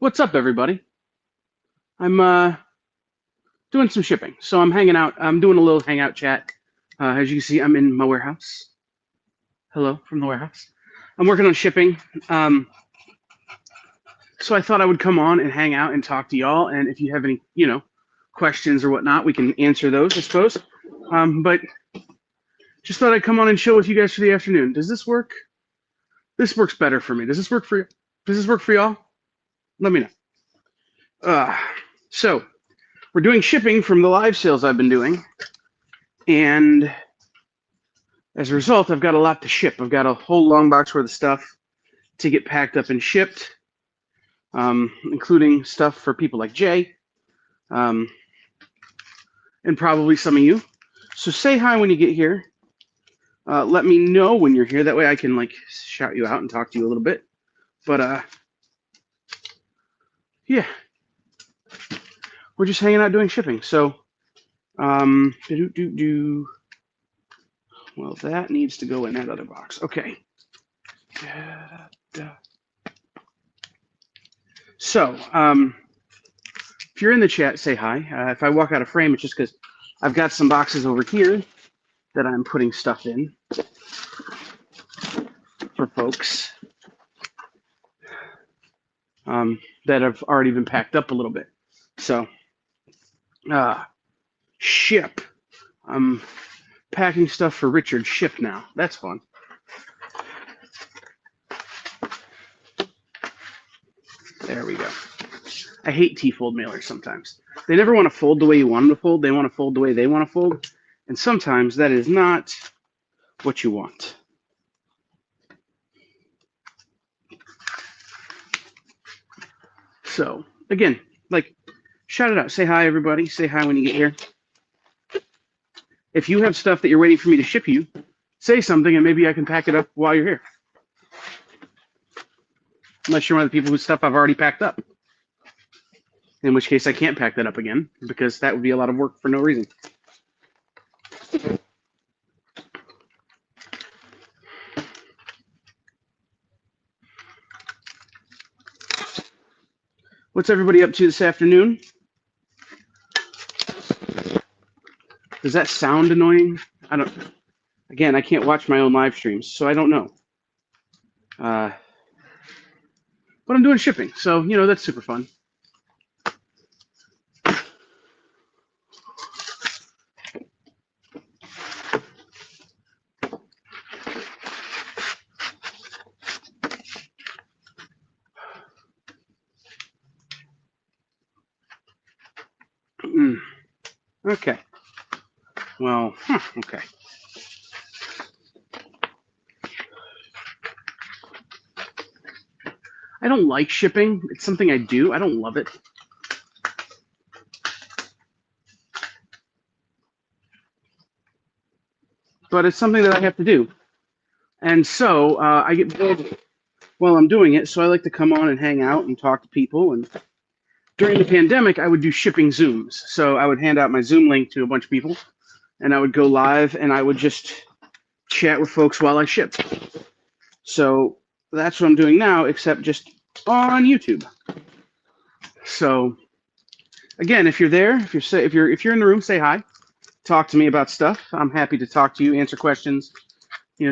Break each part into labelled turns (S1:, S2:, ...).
S1: What's up, everybody? I'm doing some shipping, so I'm hanging out. I'm doing a little hangout chat. As you can see, I'm in my warehouse. Hello from the warehouse. I'm working on shipping, so I thought I would come on and hang out and talk to y'all. And if you have any, questions or whatnot, we can answer those, I suppose. But just thought I'd come on and chill with you guys for the afternoon. Does this work? This works better for me. Does this work for you? Does this work for y'all? Let me know. Uh, so we're doing shipping from the live sales I've been doing. And as a result, I've got a lot to ship. I've got a whole long box worth of stuff to get packed up and shipped, including stuff for people like Jay, and probably some of you. So say hi when you get here. Let me know when you're here. That way I can shout you out and talk to you a little bit. But yeah, we're just hanging out doing shipping. So well, that needs to go in that other box. Okay. So, if you're in the chat, say hi. If I walk out of frame, it's just because I've got some boxes over here that I'm putting stuff in for folks that have already been packed up a little bit. So, ship. I'm packing stuff for Richard. Ship now. That's fun. There we go. I hate T-fold mailers sometimes. They never want to fold the way you want them to fold. They want to fold the way they want to fold. And sometimes that is not what you want. So, again, shout it out. Say hi, everybody. Say hi when you get here. If you have stuff that you're waiting for me to ship you, say something and maybe I can pack it up while you're here. Unless you're one of the people whose stuff I've already packed up. In which case I can't pack that up again because that would be a lot of work for no reason. What's everybody up to this afternoon? Does that sound annoying? Again, I can't watch my own live streams, so I don't know. But I'm doing shipping, so, that's super fun. Okay. Well, okay. I don't like shipping. It's something I do. I don't love it. But it's something that I have to do. And so I get bored while I'm doing it, so I like to come on and hang out and talk to people. And during the pandemic, I would do shipping Zooms. So I would hand out my Zoom link to a bunch of people, and I would go live, and I would just chat with folks while I shipped. So that's what I'm doing now, except just on YouTube. So again, if you're there, if you're in the room, say hi. Talk to me about stuff. I'm happy to talk to you, answer questions,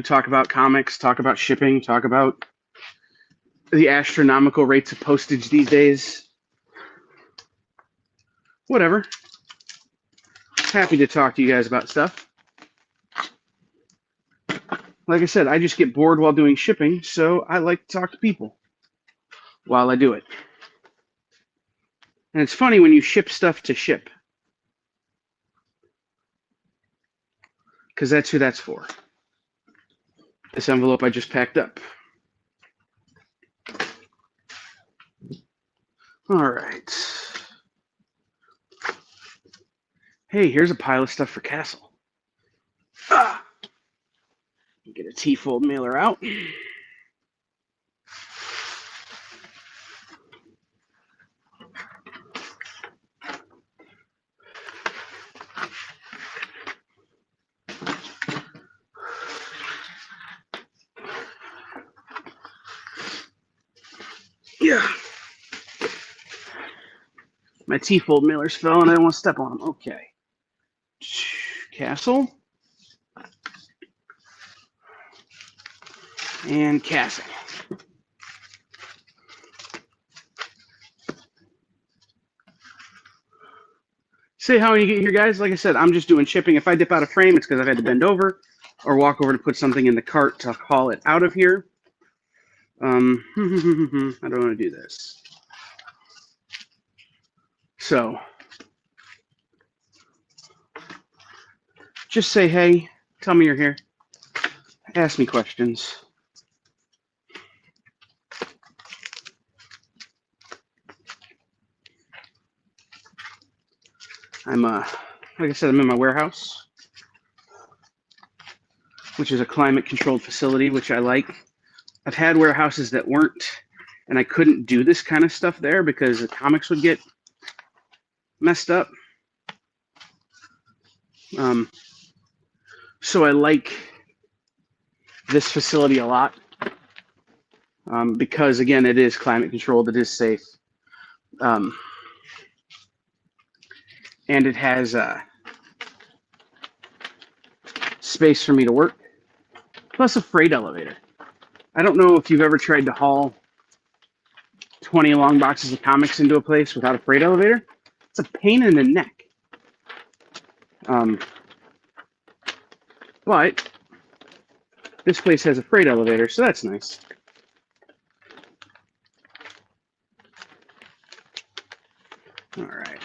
S1: talk about comics, talk about shipping, talk about the astronomical rates of postage these days. Whatever. Happy to talk to you guys about stuff. Like I said, I just get bored while doing shipping, so I like to talk to people while I do it. And it's funny when you ship stuff to ship, because that's who that's for. This envelope I just packed up. All right. Hey, here's a pile of stuff for Castle. Get a T-fold mailer out. Yeah. My T-fold mailers fell and I don't want to step on them. Okay. Castle. And casting. Say how you get here, guys. Like I said, I'm just doing shipping. If I dip out of frame, it's because I've had to bend over or walk over to put something in the cart to haul it out of here. I don't want to do this. So, just say hey, tell me you're here, ask me questions. I'm, like I said, I'm in my warehouse, which is a climate-controlled facility, which I like. I've had warehouses that weren't, and I couldn't do this kind of stuff there because the comics would get messed up. So I like this facility a lot because, again, it is climate-controlled, it is safe. And it has space for me to work, plus a freight elevator. I don't know if you've ever tried to haul 20 long boxes of comics into a place without a freight elevator. It's a pain in the neck. But this place has a freight elevator, so that's nice. All right.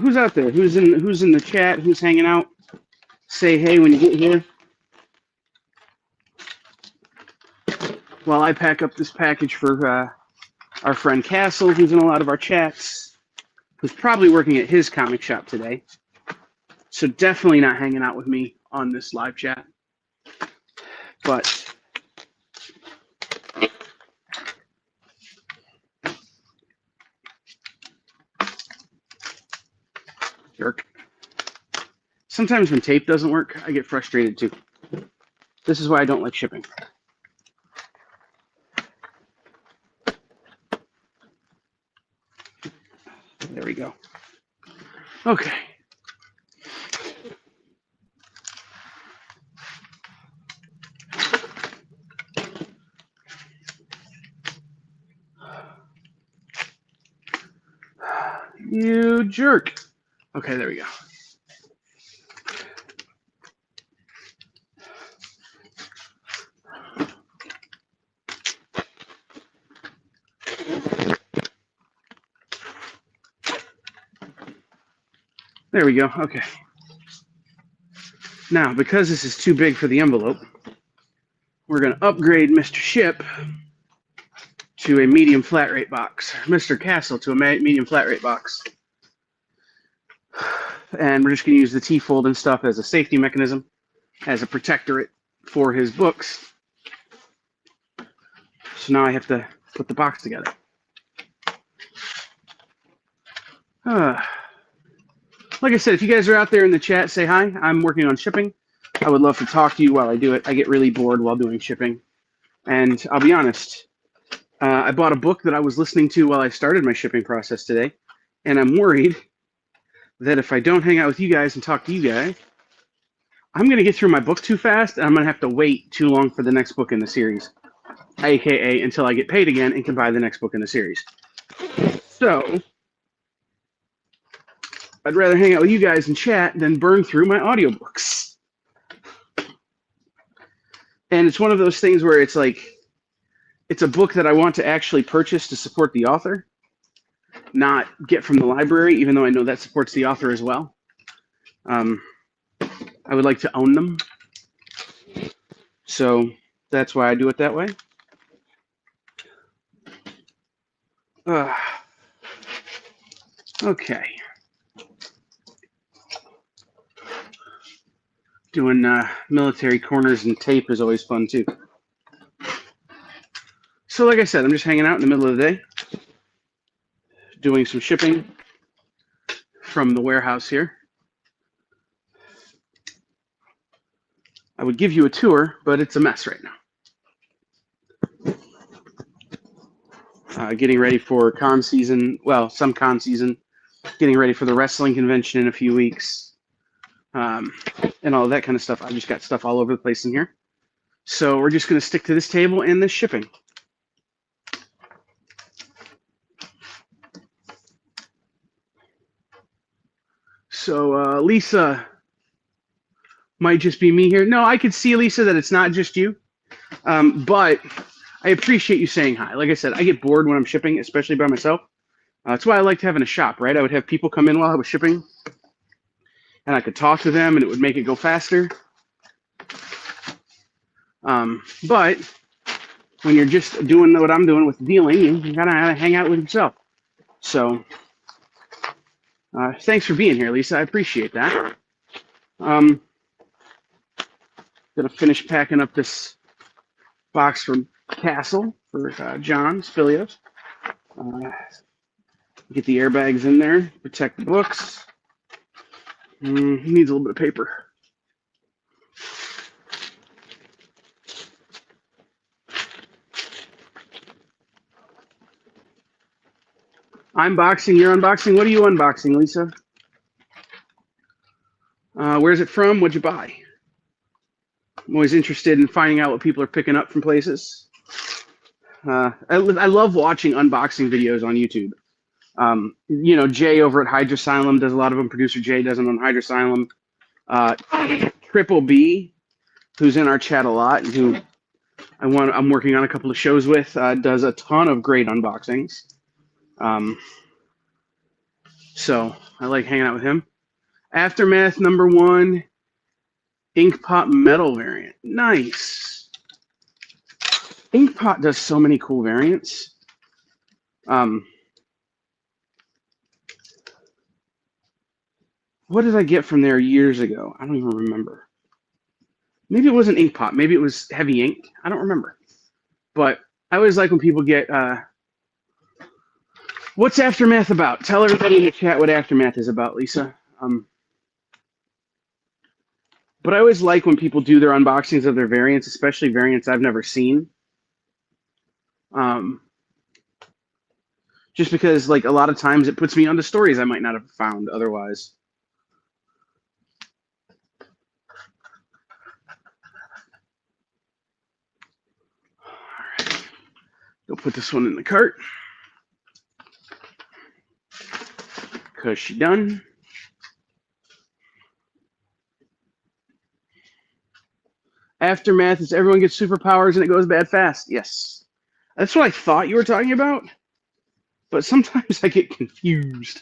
S1: Who's out there? Who's in the chat? Who's hanging out? Say hey when you get here. While I pack up this package for our friend Castle, who's in a lot of our chats, who's probably working at his comic shop today. So definitely not hanging out with me on this live chat. But jerk. Sometimes when tape doesn't work, I get frustrated too. This is why I don't like shipping. There we go. Okay. You jerk. Okay, there we go. There we go. Okay. Now, because this is too big for the envelope, we're going to upgrade Mr. Ship to a medium flat rate box. Mr. Castle to a medium flat rate box. And we're just going to use the T-fold and stuff as a safety mechanism, as a protectorate for his books. So now I have to put the box together. Like I said, if you guys are out there in the chat, say hi. I'm working on shipping. I would love to talk to you while I do it. I get really bored while doing shipping. And I'll be honest, I bought a book that I was listening to while I started my shipping process today. And I'm worried that if I don't hang out with you guys and talk to you guys, I'm going to get through my book too fast, and I'm going to have to wait too long for the next book in the series, aka until I get paid again and can buy the next book in the series. So I'd rather hang out with you guys and chat than burn through my audiobooks. And it's one of those things where it's like, it's a book that I want to actually purchase to support the author, not get from the library, even though I know that supports the author as well. I would like to own them. So that's why I do it that way. Okay. Doing military corners and tape is always fun too. So like I said, I'm just hanging out in the middle of the day, doing some shipping from the warehouse here. I would give you a tour, but it's a mess right now. Getting ready for con season, well, some con season, getting ready for the wrestling convention in a few weeks, and all that kind of stuff. I just got stuff all over the place in here. So we're just going to stick to this table and this shipping. So Lisa might just be me here. No, I could see, Lisa, that it's not just you. But I appreciate you saying hi. Like I said, I get bored when I'm shipping, especially by myself. That's why I liked having a shop, right? I would have people come in while I was shipping, and I could talk to them, and it would make it go faster. But when you're just doing what I'm doing with dealing, you gotta hang out with yourself. So thanks for being here, Lisa. I appreciate that. Gonna finish packing up this box from Castle for John Spilios. Get the airbags in there, protect the books. He needs a little bit of paper. I'm boxing, you're unboxing. What are you unboxing, Lisa? Where's it from? What'd you buy? I'm always interested in finding out what people are picking up from places. I love watching unboxing videos on YouTube. You know, Jay over at Hydrosylum does a lot of them. Producer Jay does them on Hydrosylum. Triple B, who's in our chat a lot, and who I'm working on a couple of shows with, does a ton of great unboxings. So I like hanging out with him. Aftermath #1, Inkpot metal variant. Nice. Inkpot does so many cool variants. What did I get from there years ago? I don't even remember. Maybe it wasn't Inkpot. Maybe it was Heavy Ink. I don't remember. But I always like when people get... what's Aftermath about? Tell everybody in the chat what Aftermath is about, Lisa. But I always like when people do their unboxings of their variants, especially variants I've never seen. Just because, like, a lot of times it puts me onto stories I might not have found otherwise. All right. Go put this one in the cart. Because she's done. Aftermath is everyone gets superpowers and it goes bad fast. Yes. That's what I thought you were talking about. But sometimes I get confused.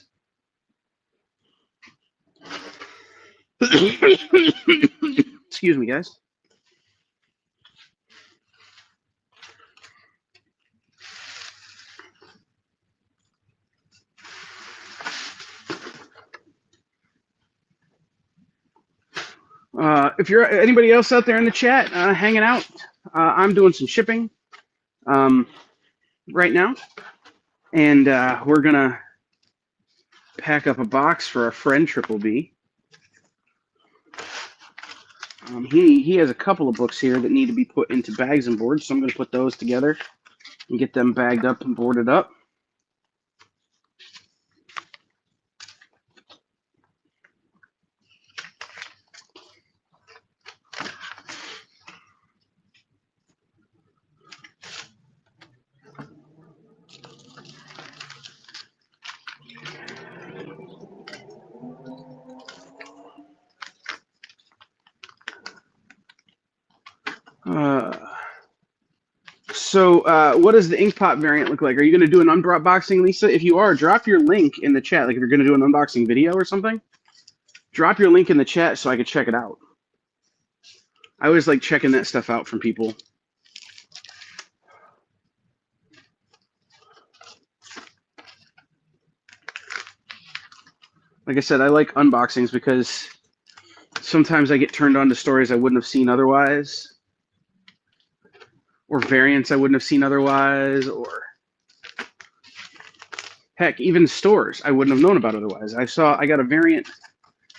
S1: Excuse me, guys. If you're anybody else out there in the chat hanging out, I'm doing some shipping right now, and we're gonna pack up a box for our friend Triple B. He has a couple of books here that need to be put into bags and boards, so I'm gonna put those together and get them bagged up and boarded up. So what does the Inkpot variant look like? Are you going to do an unboxing, Lisa? If you are, drop your link in the chat. Like if you're going to do an unboxing video or something, drop your link in the chat so I could check it out. I always like checking that stuff out from people. Like I said, I like unboxings because sometimes I get turned on to stories I wouldn't have seen otherwise. Or variants I wouldn't have seen otherwise, or heck, even stores I wouldn't have known about otherwise. I got a variant.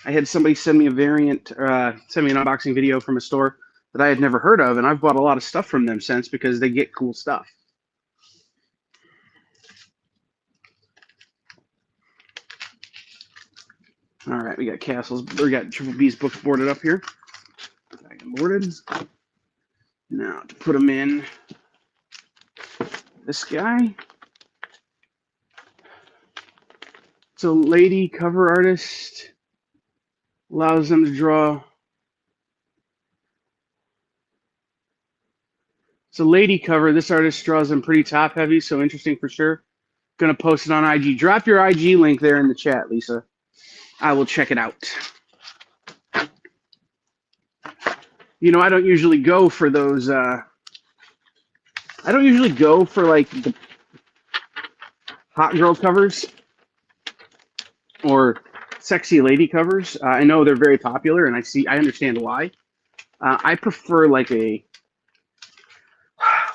S1: I had somebody send me a variant, send me an unboxing video from a store that I had never heard of, and I've bought a lot of stuff from them since because they get cool stuff. All right, we got Castles. We got Triple B's books boarded up here. Back and boarded. Now to put them in this guy. It's a lady cover artist. Allows them to draw. It's a lady cover. This artist draws them pretty top heavy, so interesting for sure. Gonna post it on IG. Drop your IG link there in the chat, Lisa. I will check it out. You know, I don't usually go for those. I don't usually go for like the hot girl covers or sexy lady covers. I know they're very popular, and I understand why. I prefer like a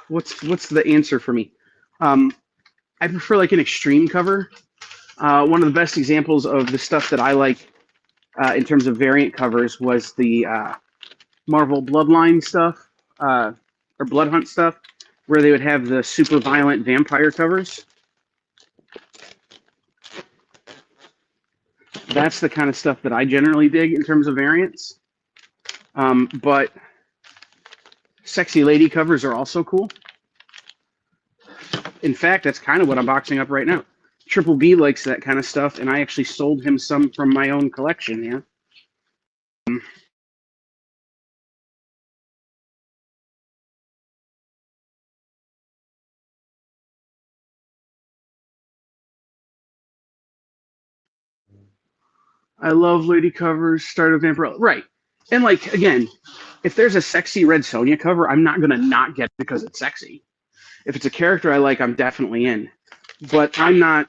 S1: what's the answer for me? I prefer like an extreme cover. One of the best examples of the stuff that I like in terms of variant covers was the Marvel Bloodline stuff or Blood Hunt stuff, where they would have the super violent vampire covers. That's the kind of stuff that I generally dig in terms of variants. But sexy lady covers are also cool. In fact, that's kind of what I'm boxing up right now. Triple B likes that kind of stuff, and I actually sold him some from my own collection, yeah. I love lady covers, start of Vampirella. Right. And like, again, if there's a sexy Red Sonja cover, I'm not going to not get it because it's sexy. If it's a character I like, I'm definitely in. But I'm not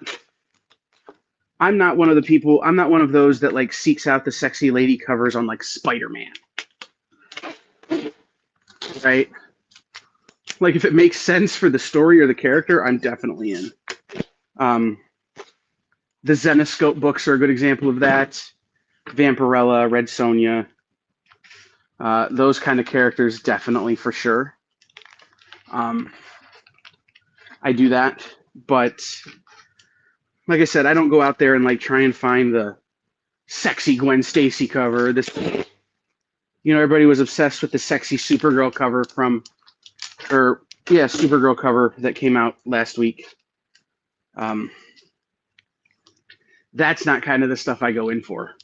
S1: one of the people, I'm not one of those that like seeks out the sexy lady covers on like Spider-Man. Right? Like if it makes sense for the story or the character, I'm definitely in. The Zenoscope books are a good example of that. Vampirella, Red Sonja, those kind of characters, definitely for sure. I do that, but like I said, I don't go out there and like try and find the sexy Gwen Stacy cover. This, you know, everybody was obsessed with the sexy Supergirl cover Supergirl cover that came out last week. That's not kind of the stuff I go in for.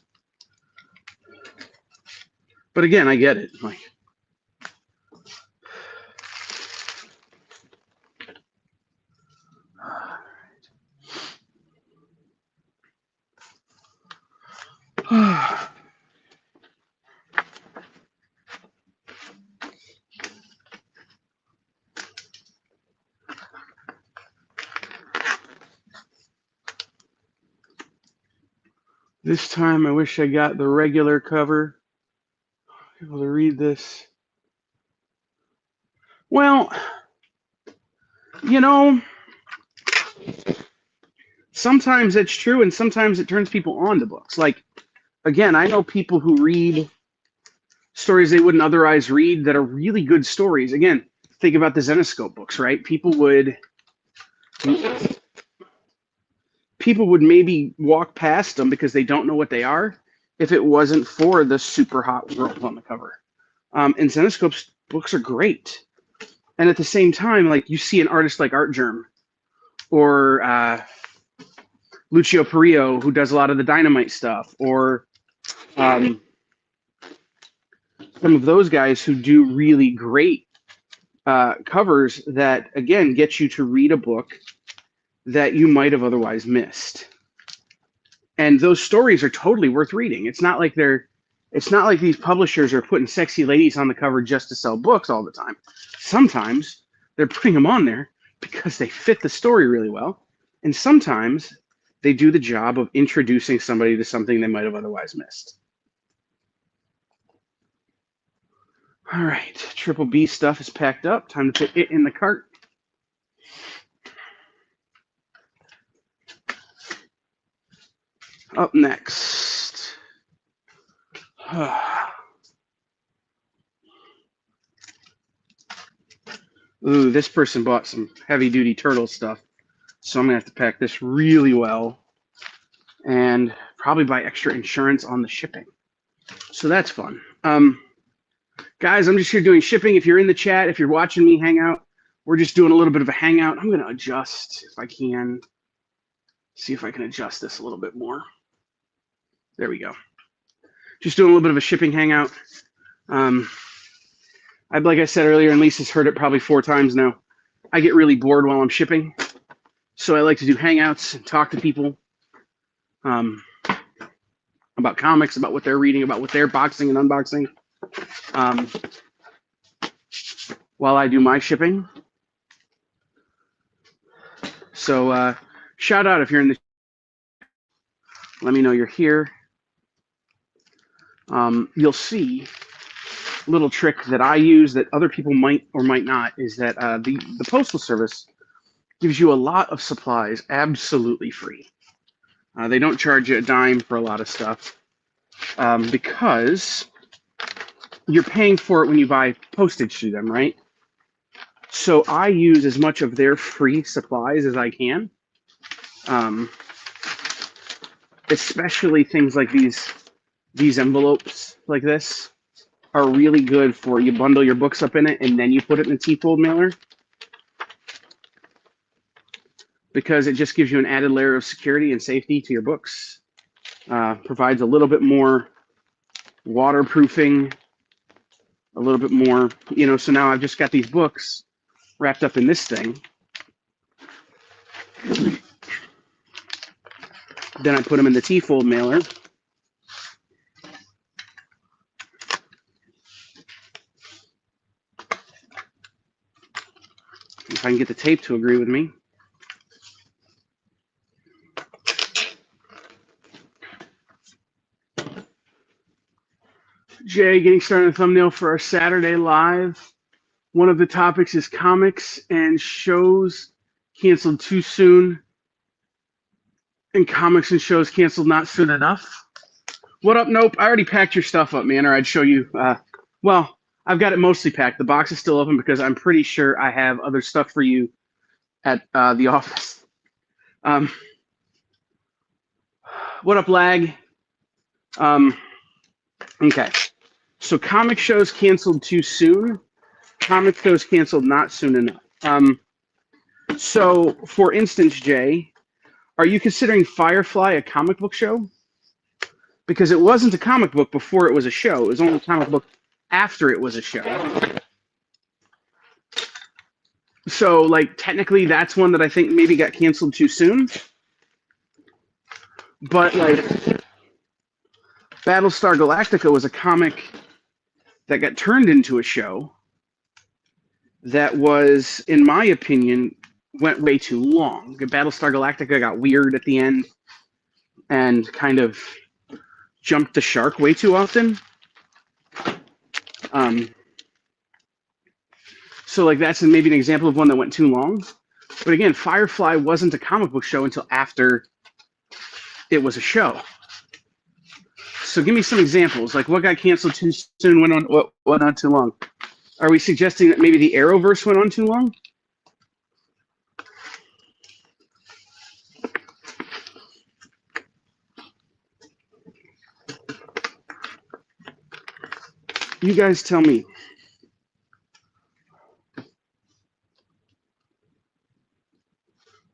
S1: But again, I get it. Like, this time I wish I got the regular cover. Able to read this. Well, you know, sometimes it's true and sometimes it turns people on to books. Like, again, I know people who read stories they wouldn't otherwise read that are really good stories. Again, think about the Zenoscope books, right? People would maybe walk past them because they don't know what they are if it wasn't for the super hot girls on the cover. And Zenoscope's books are great. And at the same time, like you see an artist like Artgerm or Lucio Perillo, who does a lot of the Dynamite stuff, or some of those guys who do really great covers that, again, get you to read a book that you might have otherwise missed. And those stories are totally worth reading. It's not like these publishers are putting sexy ladies on the cover just to sell books all the time. Sometimes they're putting them on there because they fit the story really well. And sometimes they do the job of introducing somebody to something they might have otherwise missed. All right, Triple B stuff is packed up. Time to put it in the cart. Up next. Ooh, this person bought some heavy-duty turtle stuff, so I'm going to have to pack this really well and probably buy extra insurance on the shipping. So that's fun. Guys, I'm just here doing shipping. If you're in the chat, if you're watching me hang out, we're just doing a little bit of a hangout. I'm going to adjust if I can. See if I can adjust this a little bit more. There we go. Just doing a little bit of a shipping hangout. Like I said earlier, and Lisa's heard it probably 4 times now, I get really bored while I'm shipping. So I like to do hangouts and talk to people about comics, about what they're reading, about what they're boxing and unboxing while I do my shipping. So shout out if you're in the. Let me know you're here. You'll see a little trick that I use that other people might or might not is that the Postal Service gives you a lot of supplies absolutely free. They don't charge you a dime for a lot of stuff because you're paying for it when you buy postage to them, right? So I use as much of their free supplies as I can, especially things like these envelopes like this are really good for you bundle your books up in it and then you put it in a T-fold mailer because it just gives you an added layer of security and safety to your books. Provides a little bit more waterproofing, a little bit more, so now I've just got these books wrapped up in this thing. Then I put them in the T-fold mailer. If I can get the tape to agree with me. Jay, getting started on the thumbnail for our Saturday live. One of the topics is comics and shows canceled too soon and comics and shows canceled not soon enough. What up? Nope. I already packed your stuff up, man, or I'd show you. Well, I've got it mostly packed. The box is still open because I'm pretty sure I have other stuff for you at the office. What up, Lag? Okay. So comic shows canceled too soon. Comic shows canceled not soon enough. So, for instance, Jay, are you considering Firefly a comic book show? Because it wasn't a comic book before it was a show. It was only a comic book after it was a show. So, like, technically, that's one that I think maybe got canceled too soon. But, like, Battlestar Galactica was a comic that got turned into a show that was, in my opinion, went way too long. Battlestar Galactica got weird at the end and kind of jumped the shark way too often. So, like, that's maybe an example of one that went too long. But again, Firefly wasn't a comic book show until after it was a show. So give me some examples. Like, what got canceled too soon, what went on too long? Are we suggesting that maybe the Arrowverse went on too long? You guys tell me.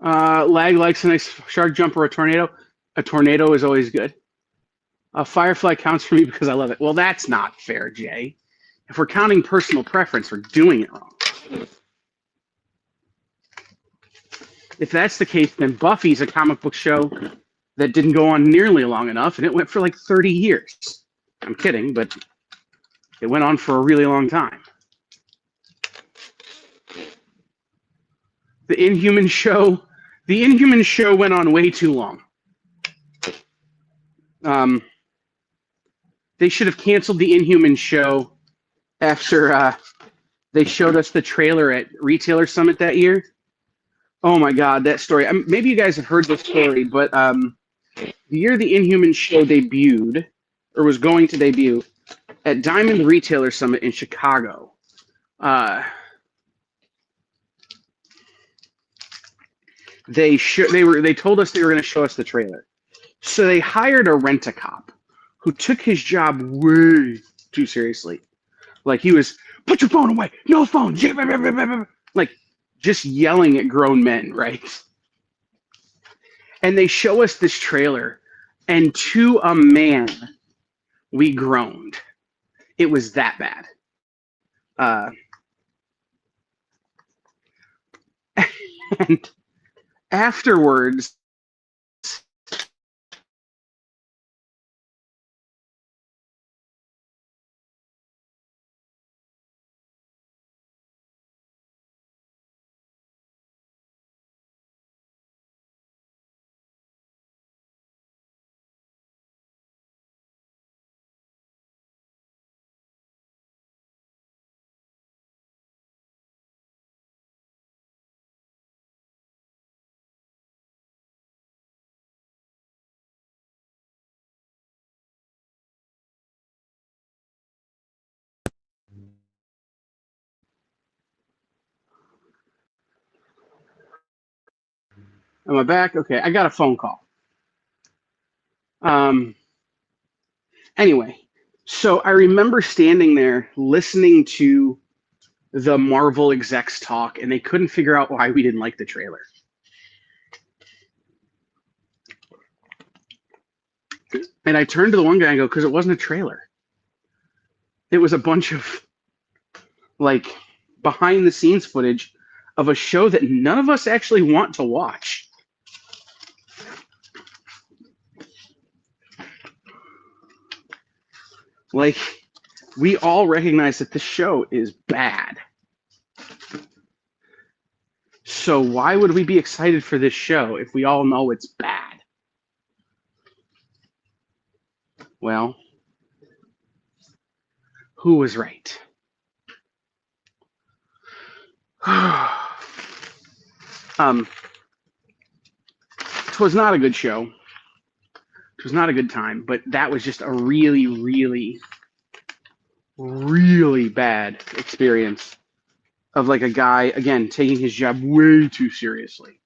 S1: Lag likes a nice shark jump or a tornado. A tornado is always good. Firefly counts for me because I love it. Well, that's not fair, Jay. If we're counting personal preference, we're doing it wrong. If that's the case, then Buffy's a comic book show that didn't go on nearly long enough, and it went for like 30 years. I'm kidding, but it went on for a really long time. The Inhuman show went on way too long. They should have canceled the Inhuman show after they showed us the trailer at Retailer Summit that year. Oh my God, that story. Maybe you guys have heard this story, but the year the Inhuman show debuted, or was going to debut, at Diamond Retailer Summit in Chicago, They told us they were going to show us the trailer. So they hired a rent-a-cop who took his job way too seriously. Like he was, put your phone away, no phone, like just yelling at grown men, right? And they show us this trailer, and to a man, we groaned. It was that bad. And afterwards, am I back? Okay, I got a phone call. Um, anyway, so I remember standing there listening to the Marvel execs talk, and they couldn't figure out why we didn't like the trailer. And I turned to the one guy and go, because it wasn't a trailer. It was a bunch of like behind the scenes footage of a show that none of us actually want to watch. Like, we all recognize that this show is bad. So why would we be excited for this show if we all know it's bad? Well, who was right? It was not a good show. It was not a good time, but that was just a really, really, really bad experience of like a guy, again, taking his job way too seriously.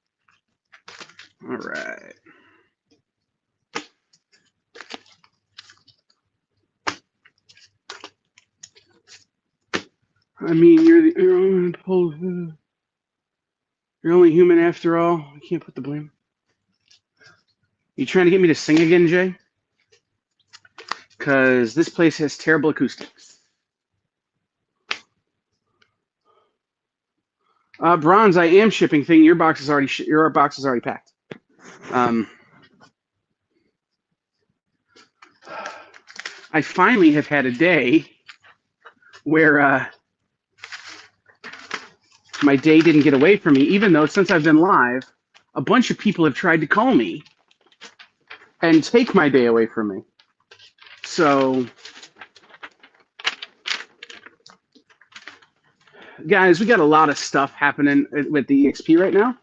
S1: All right. I mean, you're only human after all. I can't put the blame. You trying to get me to sing again, Jay? Because this place has terrible acoustics. Bronze, I am shipping thing. Your box is already packed. I finally have had a day where my day didn't get away from me, even though since I've been live, a bunch of people have tried to call me and take my day away from me. So, guys, we got a lot of stuff happening with the EXP right now,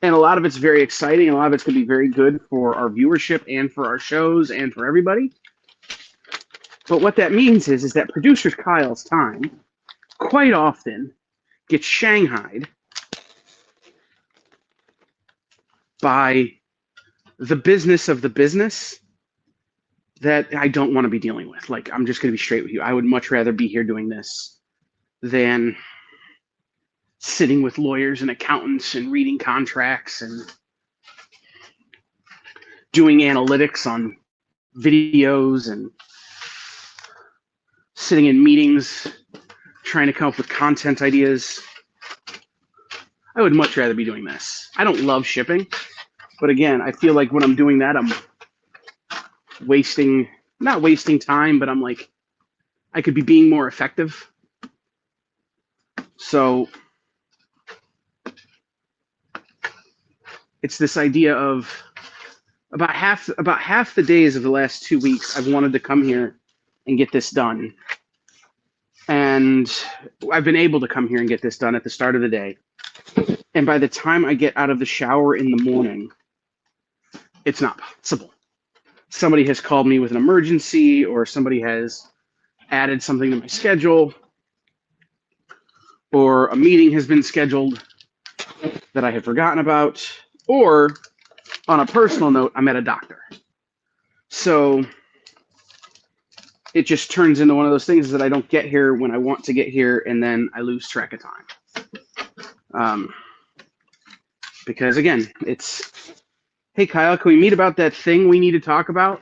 S1: and a lot of it's very exciting, and a lot of it's going to be very good for our viewership and for our shows and for everybody. But what that means is that producer Kyle's time quite often gets shanghaied by the business of the business that I don't want to be dealing with. Like, I'm just going to be straight with you. I would much rather be here doing this than sitting with lawyers and accountants and reading contracts and doing analytics on videos and sitting in meetings trying to come up with content ideas. I would much rather be doing this. I don't love shipping, but again, I feel like when I'm doing that, I'm not wasting time, but I'm like, I could be being more effective. So it's this idea of about half the days of the last 2 weeks, I've wanted to come here and get this done. And I've been able to come here and get this done at the start of the day. And by the time I get out of the shower in the morning, it's not possible. Somebody has called me with an emergency, or somebody has added something to my schedule, or a meeting has been scheduled that I had forgotten about, Or on a personal note, I'm at a doctor. So it just turns into one of those things that I don't get here when I want to get here, and then I lose track of time. Because again, it's, hey Kyle, can we meet about that thing we need to talk about?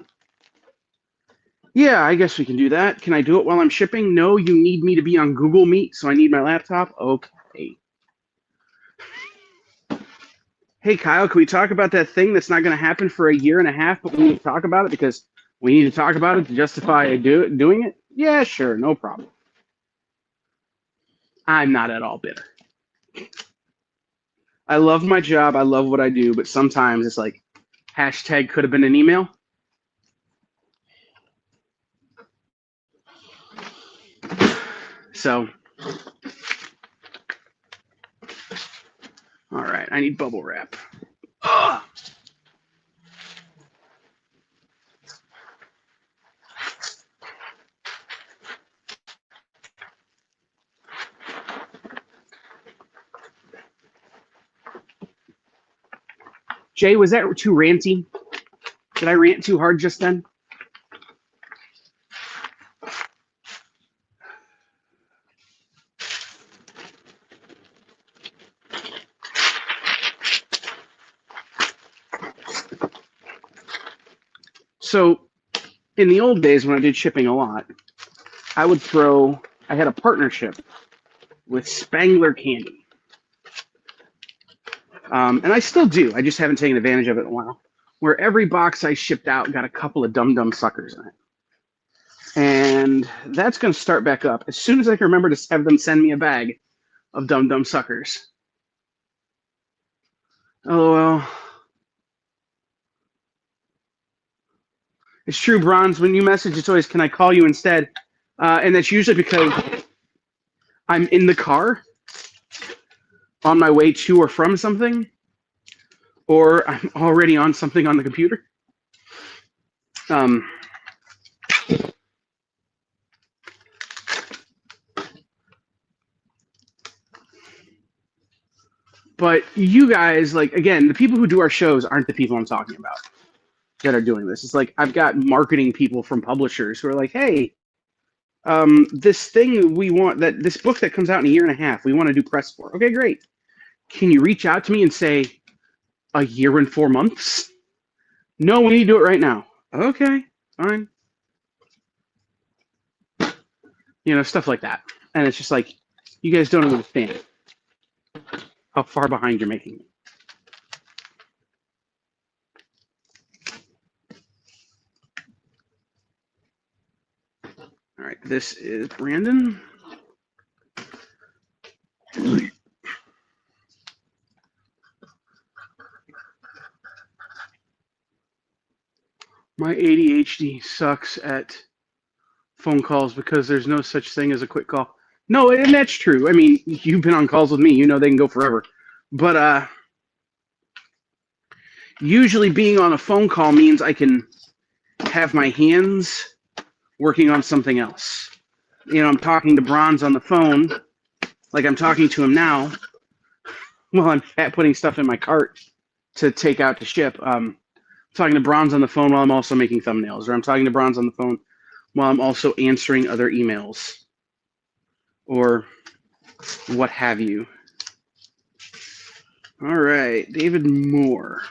S1: Yeah, I guess we can do that. Can I do it while I'm shipping? No, you need me to be on Google Meet, so I need my laptop. Okay. Hey Kyle, can we talk about that thing that's not going to happen for a year and a half, but we need to talk about it because we need to talk about it to justify doing it? Yeah, sure, no problem. I'm not at all bitter. I love my job. I love what I do, but sometimes it's like, hashtag could have been an email. So, all right, I need bubble wrap. Ugh. Jay, was that too ranty? Did I rant too hard just then? So in the old days when I did shipping a lot, I had a partnership with Spangler Candy. And I still do. I just haven't taken advantage of it in a while. Where every box I shipped out got a couple of Dum Dum suckers in it. And that's going to start back up as soon as I can remember to have them send me a bag of Dum Dum suckers. LOL. It's true, Bronze. When you message, it's always, can I call you instead? And that's usually because I'm in the car on my way to or from something, or I'm already on something on the computer. But you guys, like, again, the people who do our shows aren't the people I'm talking about that are doing this. It's like I've got marketing people from publishers who are like, hey, this thing we want, that this book that comes out in a year and a half, we want to do press for. Okay, great. Can you reach out to me and say a year and 4 months? No, we need to do it right now. Okay, fine. You know, stuff like that. And it's just like, you guys don't understand how far behind you're making me. All right, this is Brandon. My ADHD sucks at phone calls because there's no such thing as a quick call. No, and that's true. I mean, you've been on calls with me. You know they can go forever. But usually being on a phone call means I can have my hands working on something else. You know, I'm talking to Bronze on the phone, like I'm talking to him now, while I'm putting stuff in my cart to take out to ship. Talking to Bronze on the phone while I'm also making thumbnails, or I'm talking to Bronze on the phone while I'm also answering other emails, or what have you. All right, David Moore.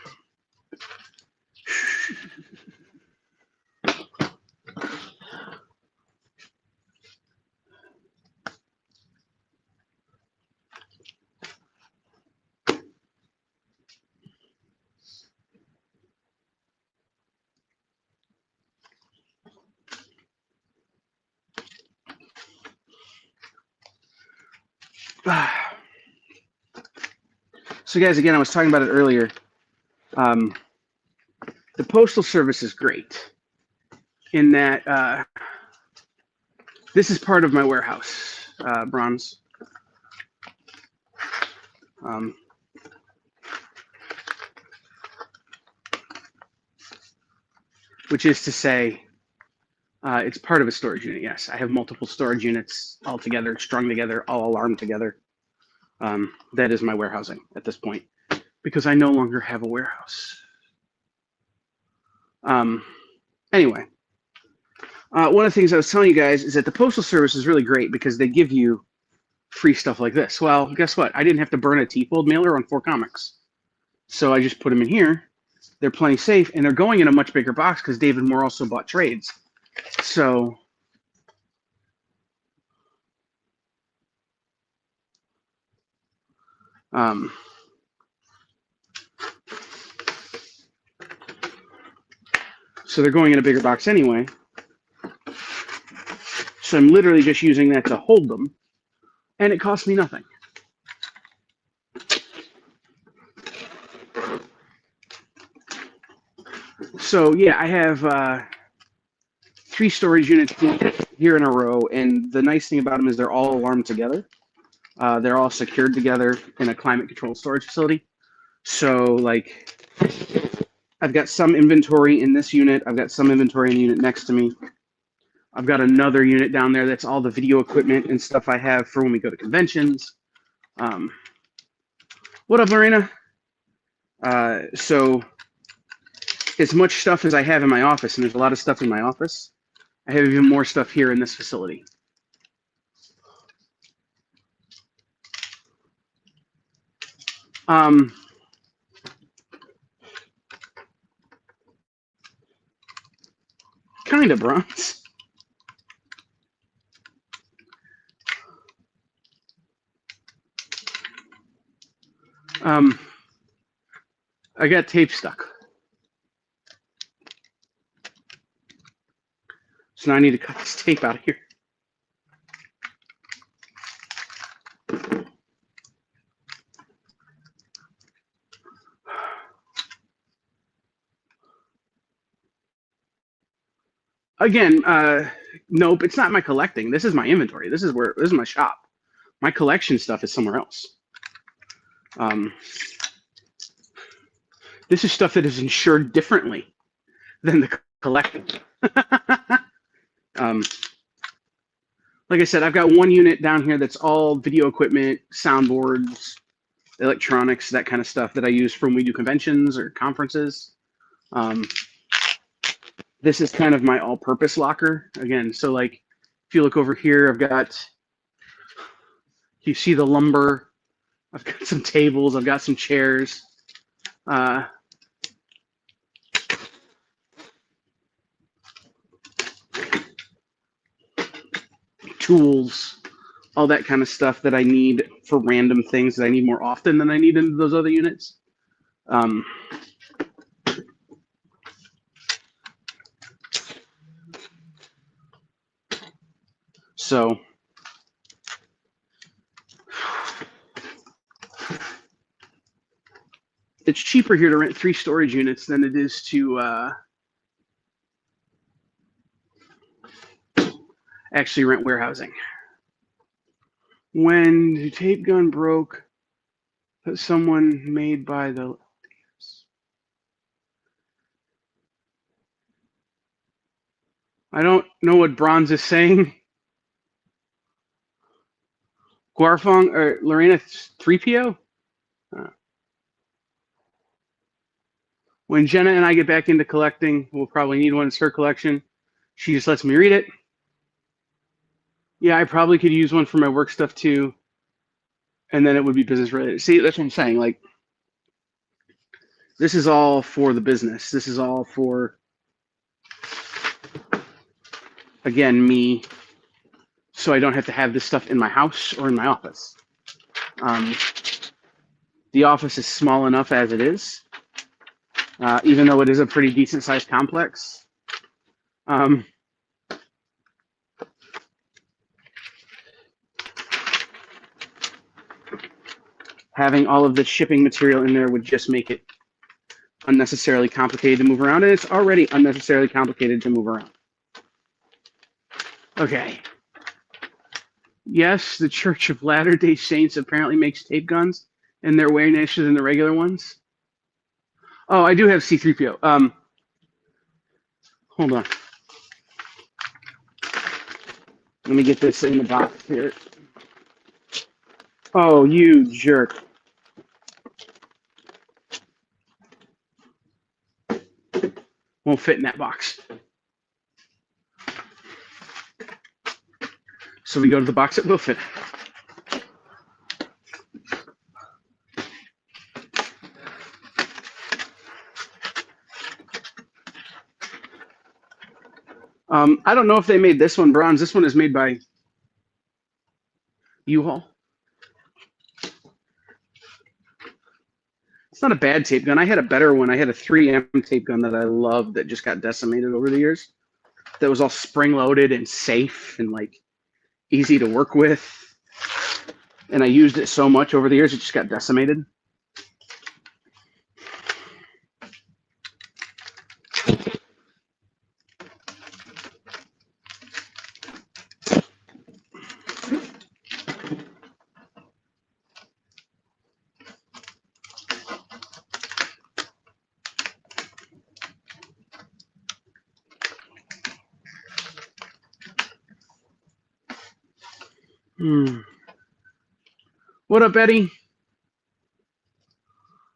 S1: So guys, again, I was talking about it earlier. The Postal Service is great in that this is part of my warehouse, Bronze. Which is to say, it's part of a storage unit, yes. I have multiple storage units all together, strung together, all alarmed together. That is my warehousing at this point. because I no longer have a warehouse. Anyway, one of the things I was telling you guys is that the Postal Service is really great because they give you free stuff like this. Well, guess what? I didn't have to burn a T-fold mailer on 4 comics. So I just put them in here. They're plenty safe, and they're going in a much bigger box because David Moore also bought trades. So so they're going in a bigger box anyway. So I'm literally just using that to hold them, and it costs me nothing. So yeah, I have 3 storage units here in a row, and the nice thing about them is they're all alarmed together. They're all secured together in a climate-controlled storage facility. So, like, I've got some inventory in this unit. I've got some inventory in the unit next to me. I've got another unit down there that's all the video equipment and stuff I have for when we go to conventions. What up, Lorena? So, as much stuff as I have in my office, and there's a lot of stuff in my office, I have even more stuff here in this facility. Kind of bronze. I got tape stuck. So now I need to cut this tape out of here. Again, nope, it's not my collecting. This is my inventory. This is my shop. My collection stuff is somewhere else. This is stuff that is insured differently than the collecting. Like I said, I've got one unit down here that's all video equipment, soundboards, electronics, that kind of stuff that I use for when we do conventions or conferences. This is kind of my all-purpose locker. Again, so like if you look over here, I've got, you see the lumber, I've got some tables, I've got some chairs. Tools, all that kind of stuff that I need for random things that I need more often than I need in those other units. So it's cheaper here to rent 3 storage units than it is to actually rent warehousing. When the tape gun broke, that someone made by the... I don't know what Bronze is saying. Guarfong or Lorena 3PO? When Jenna and I get back into collecting, we'll probably need one. It's her collection. She just lets me read it. Yeah, I probably could use one for my work stuff too. And then it would be business related. See, that's what I'm saying. Like, this is all for the business. This is all for, again, me, so I don't have to have this stuff in my house or in my office. The office is small enough as it is, even though it is a pretty decent sized complex. Having all of the shipping material in there would just make it unnecessarily complicated to move around, and it's already unnecessarily complicated to move around. Okay. Yes, the Church of Latter-day Saints apparently makes tape guns, and they're way nicer than the regular ones. Oh, I do have C-3PO. Hold on. Let me get this in the box here. Oh, you jerk. Won't fit in that box. So we go to the box that will fit. I don't know if they made this one bronze. This one is made by U-Haul. It's not a bad tape gun. I had a better one. I had a 3M tape gun that I loved that just got decimated over the years. That was all spring-loaded and safe and like easy to work with. And I used it so much over the years, it just got decimated. What up, Eddie?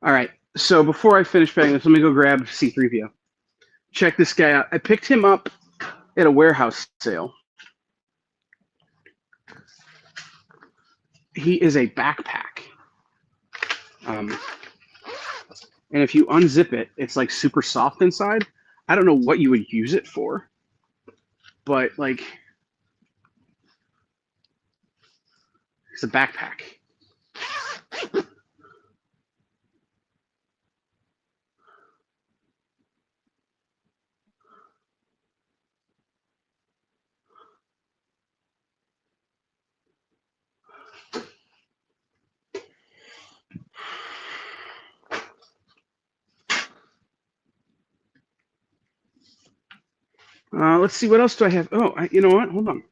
S1: All right, so before I finish packing this, let me go grab C3PO. Check this guy out. I picked him up at a warehouse sale. He is a backpack. And if you unzip it, it's like super soft inside. I don't know what you would use it for, but like, it's a backpack. Let's see, what else do I have? Oh, you know what? Hold on.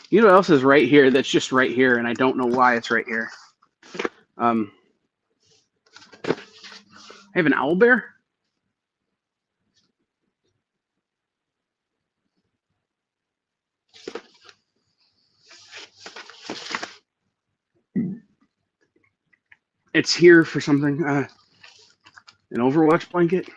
S1: You know what else is right here that's just right here, and I don't know why it's right here. I have an owl bear. It's here for something. An Overwatch blanket.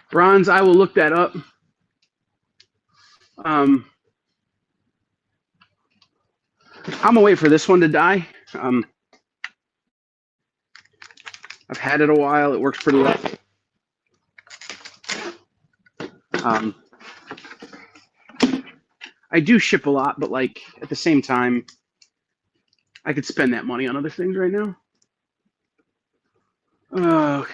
S1: Bronze, I will look that up. I'm gonna wait for this one to die. I've had it a while. It works pretty well. I do ship a lot, but like at the same time, I could spend that money on other things right now. Okay.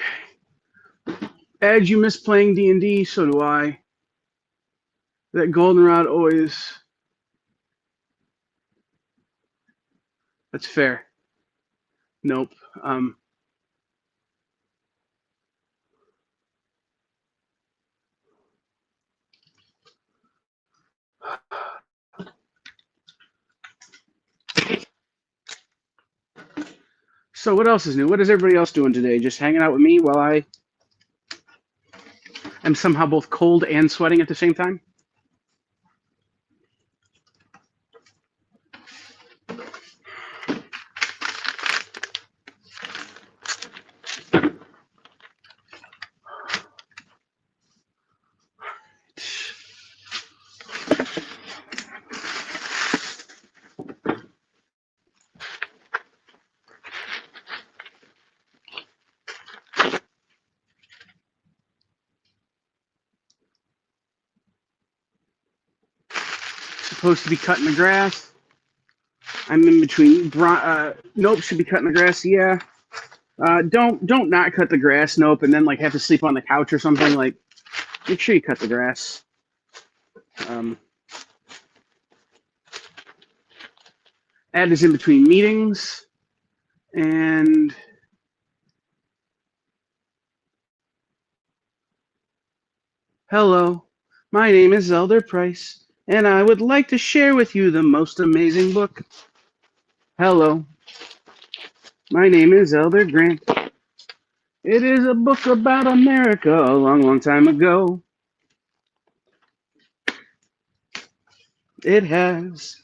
S1: Ed, you miss playing D&D, so do I. That goldenrod always... That's fair. Nope. So what else is new? What is everybody else doing today? Just hanging out with me while I am somehow both cold and sweating at the same time? Supposed to be cutting the grass. I'm in between. Nope, should be cutting the grass. Yeah. Don't not cut the grass. Nope, and then like have to sleep on the couch or something. Like, make sure you cut the grass. Ed is in between meetings, and hello, my name is Elder Price. And I would like to share with you the most amazing book. Hello, my name is Elder Grant. It is a book about America a long, long time ago. It has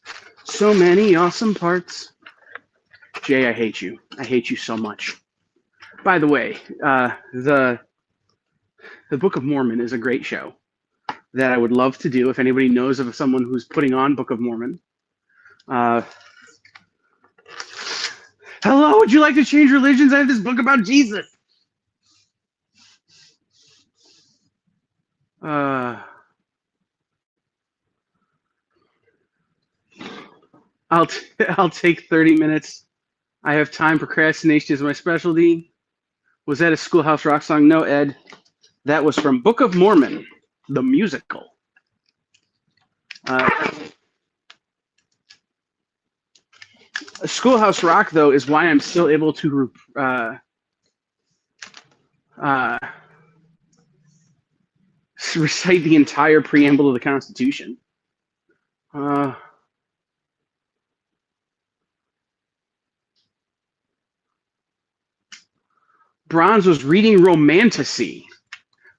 S1: so many awesome parts. Jay, I hate you. I hate you so much. By the way, the Book of Mormon is a great show that I would love to do. If anybody knows of someone who's putting on Book of Mormon, uh, hello, would you like to change religions? I have this book about Jesus. I'll take 30 minutes. I have time. Procrastination is my specialty. Was that a Schoolhouse Rock song? No, Ed. That was from Book of Mormon, the musical. Schoolhouse Rock, though, is why I'm still able to recite the entire preamble of the Constitution. Bronze was reading Romantasy.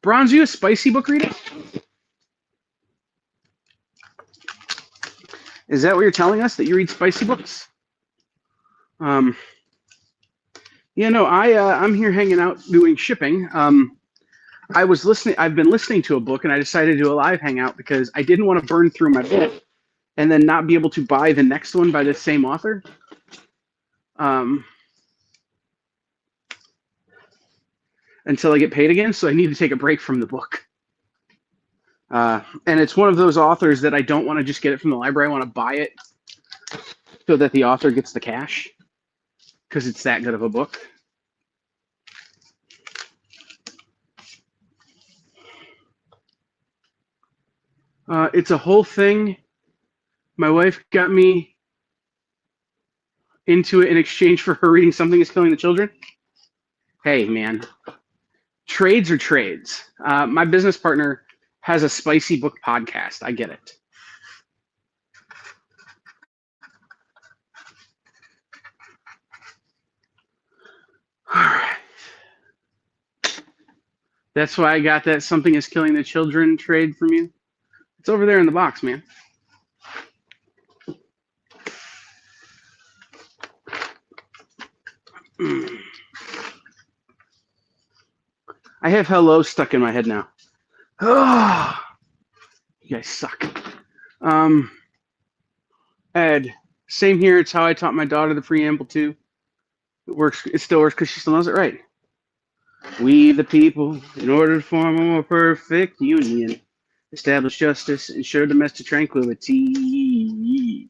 S1: Bronze, you a spicy book reader? Is that what you're telling us, that you read spicy books? Yeah, no, I'm here hanging out doing shipping. I've been listening to a book, and I decided to do a live hangout because I didn't want to burn through my book and then not be able to buy the next one by the same author. Until I get paid again, so I need to take a break from the book. And it's one of those authors that I don't want to just get it from the library. I want to buy it so that the author gets the cash, because it's that good of a book. It's a whole thing. My wife got me into it in exchange for her reading Something is Killing the Children. Hey, man. Trades are trades. My business partner has a spicy book podcast. I get it. All right. That's why I got that Something is Killing the Children trade from you. It's over there in the box, man. I have hello stuck in my head now. Oh, you guys suck. Ed, same here. It's how I taught my daughter the preamble too. It works. It still works because she still knows it right. We the people, in order to form a more perfect union, establish justice, ensure domestic tranquility,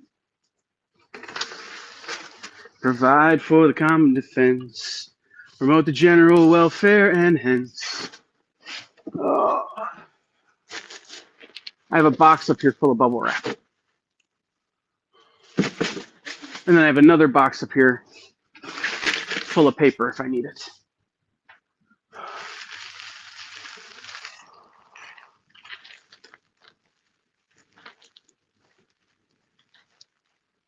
S1: provide for the common defense, promote the general welfare, and hence. Oh. I have a box up here full of bubble wrap. And then I have another box up here full of paper if I need it.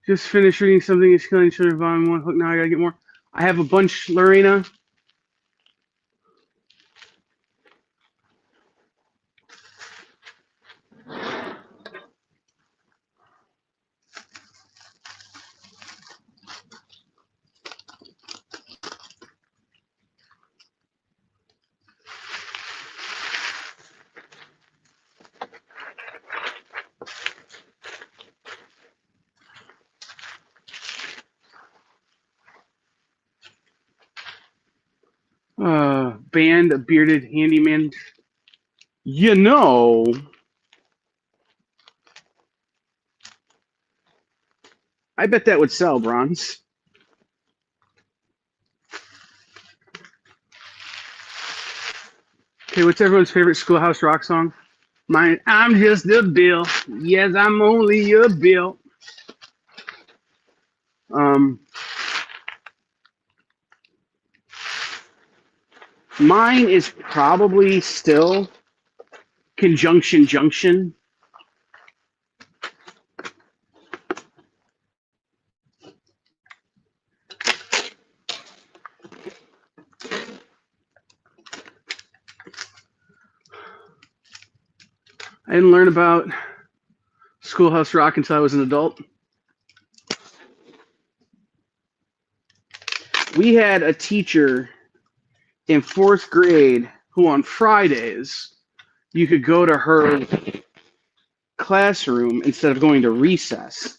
S1: Just finished reading Something is Killing Children, Volume 1. Hook, now I gotta get more. I have a bunch, Lorena. Band, a bearded handyman. You know, I bet that would sell, Bronze. Okay, what's everyone's favorite Schoolhouse Rock song? Mine, I'm just a bill. Yes, I'm only a bill. Mine is probably still Conjunction Junction. I didn't learn about Schoolhouse Rock until I was an adult. We had a teacher in 4th grade who on Fridays you could go to her classroom instead of going to recess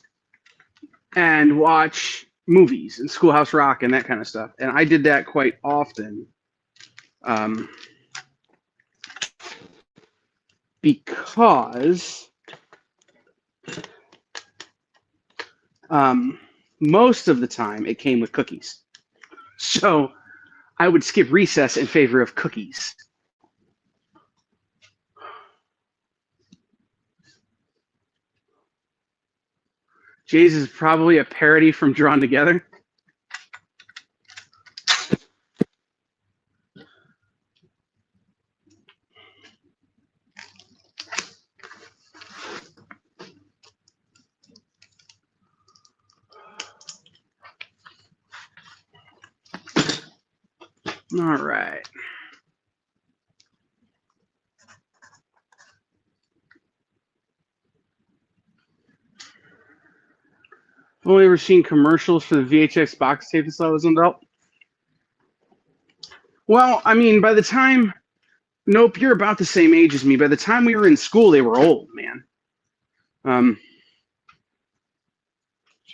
S1: and watch movies and Schoolhouse Rock and that kind of stuff. And I did that quite often because most of the time it came with cookies. So I would skip recess in favor of cookies. Jay's is probably a parody from Drawn Together. All right. I've only ever seen commercials for the VHS box tape since I was an adult. Well, I mean, by the time, nope, you're about the same age as me. By the time we were in school, they were old, man.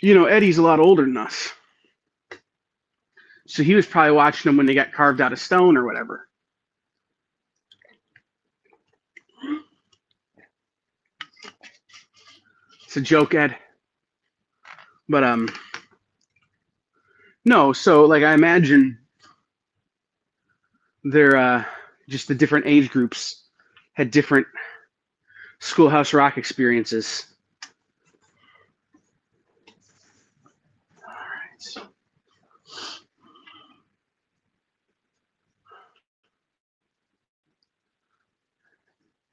S1: You know, Eddie's a lot older than us. So he was probably watching them when they got carved out of stone or whatever. It's a joke, Ed. But no, so like I imagine they're just the different age groups had different Schoolhouse Rock experiences.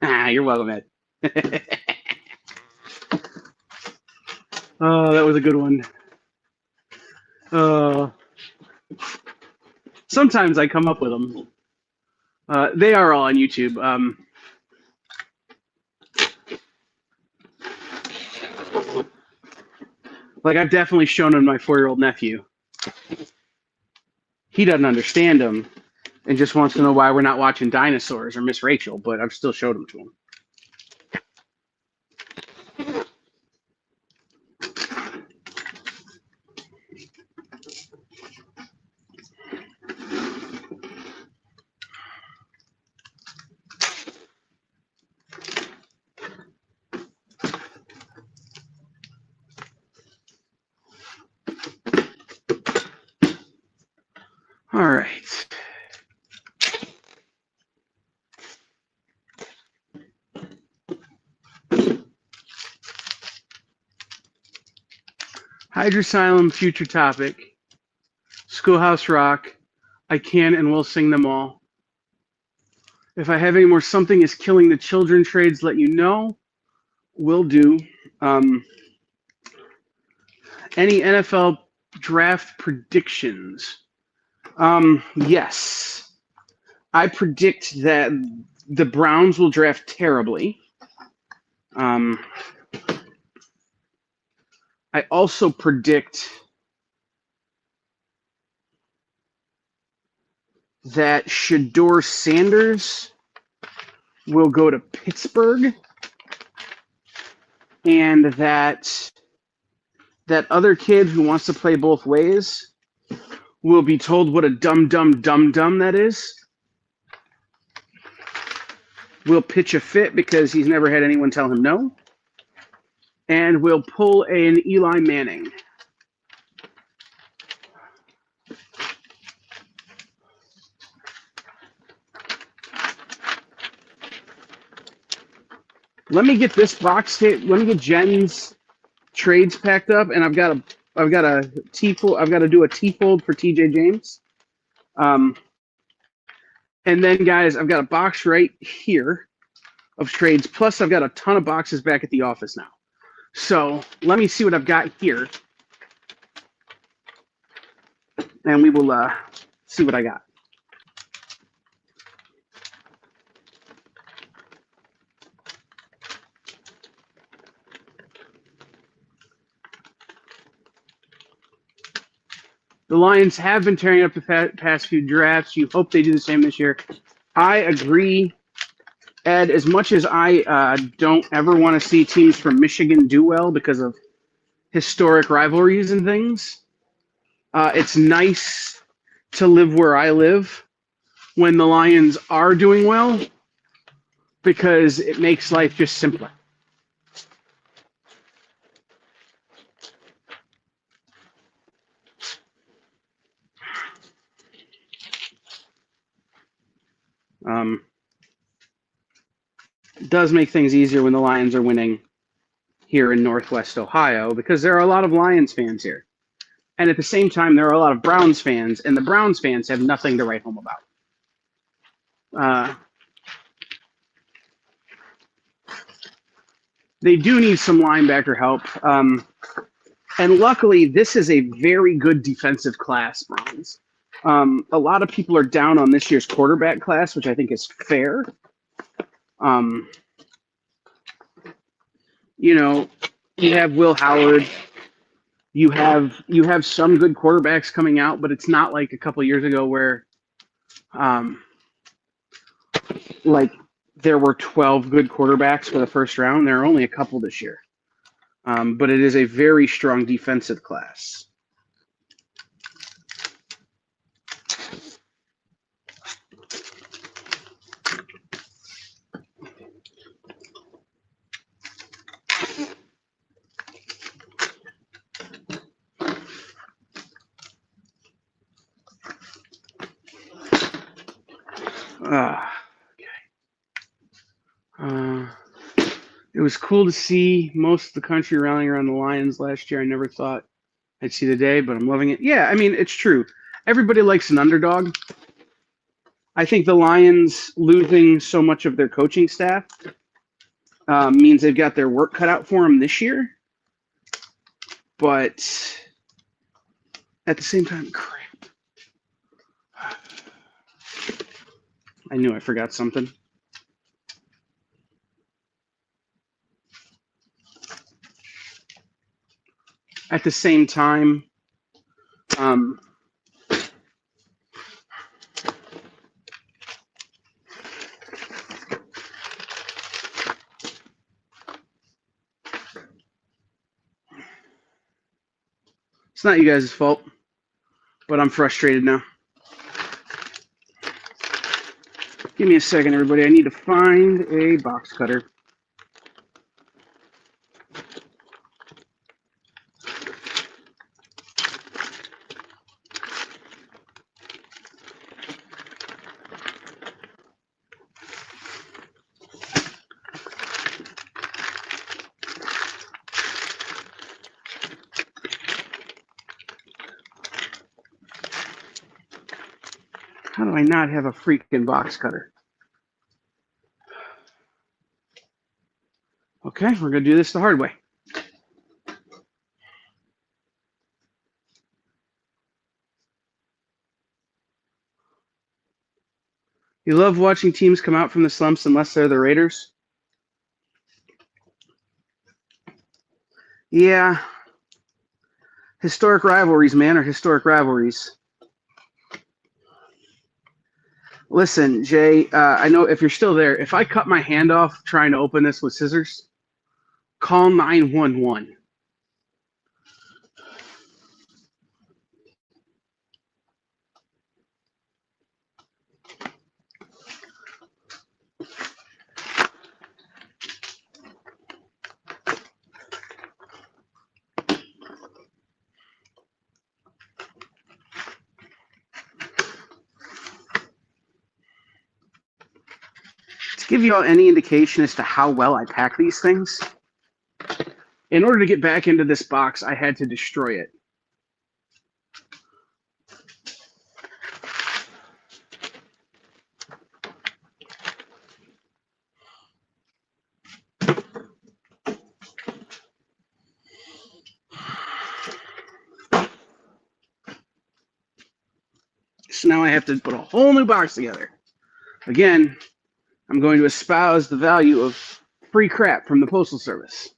S1: All right. You're welcome, Ed. Oh, that was a good one. Sometimes I come up with them. They are all on YouTube. Like I've definitely shown him my 4-year-old nephew. He doesn't understand them and just wants to know why we're not watching Dinosaurs or Miss Rachel, but I've still showed them to him. All right. Hydrosylum, future topic. Schoolhouse Rock. I can and will sing them all. If I have any more Something is Killing the Children trades, let you know. Will do. Any NFL draft predictions? Yes. I predict that the Browns will draft terribly. I also predict that Shedeur Sanders will go to Pittsburgh, and that other kid who wants to play both ways will be told what a dumb that is. Will pitch a fit because he's never had anyone tell him no. And will pull an Eli Manning. Let me get this box tape. Let me get Jen's trades packed up, and I've got a T-fold. I've got to do a T-fold for TJ James. And then, guys, I've got a box right here of trades. Plus, I've got a ton of boxes back at the office now. So let me see what I've got here, and we will see what I got. The Lions have been tearing up the past few drafts. You hope they do the same this year. I agree, Ed. As much as I don't ever want to see teams from Michigan do well because of historic rivalries and things, it's nice to live where I live when the Lions are doing well because it makes life just simpler. It does make things easier when the Lions are winning here in Northwest Ohio because there are a lot of Lions fans here. And at the same time, there are a lot of Browns fans, and the Browns fans have nothing to write home about. They do need some linebacker help. And luckily, this is a very good defensive class, Browns. A lot of people are down on this year's quarterback class, which I think is fair. You know, you have Will Howard. You have some good quarterbacks coming out, but it's not like a couple years ago where, like there were 12 good quarterbacks for the first round. There are only a couple this year, but it is a very strong defensive class. It was cool to see most of the country rallying around the Lions last year. I never thought I'd see the day, but I'm loving it. Yeah, I mean, it's true. Everybody likes an underdog. I think the Lions losing so much of their coaching staff means they've got their work cut out for them this year. But at the same time, crap. I knew I forgot something. At the same time, it's not you guys' fault, but I'm frustrated now. Give me a second, everybody. I need to find a box cutter. How do I not have a freaking box cutter? Okay, we're going to do this the hard way. You love watching teams come out from the slumps unless they're the Raiders? Yeah. Historic rivalries, man, are historic rivalries. Listen, Jay, I know if you're still there, if I cut my hand off trying to open this with scissors, call 911. Give you all any indication as to how well I pack these things. In order to get back into this box, I had to destroy it. So now I have to put a whole new box together. Again, I'm going to espouse the value of free crap from the Postal Service.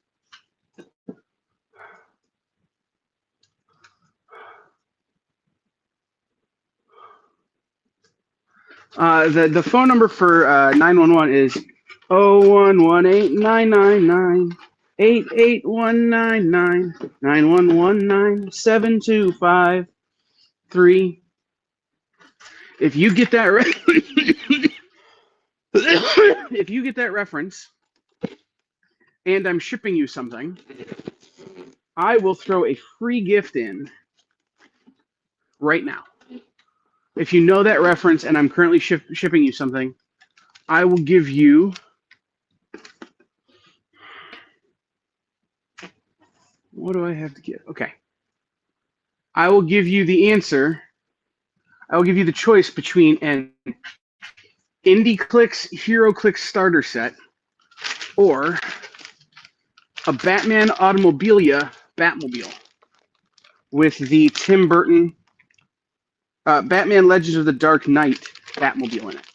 S1: The phone number for 911 is 011899988199991197253. If you get that if you get that reference and I'm shipping you something, I will throw a free gift in right now. If you know that reference and I'm currently shipping you something, I will give you. What do I have to give? Okay. I will give you the answer. I will give you the choice between an IndieClicks HeroClix starter set or a Batman Automobilia Batmobile with the Tim Burton Batman Legends of the Dark Knight Batmobile in it.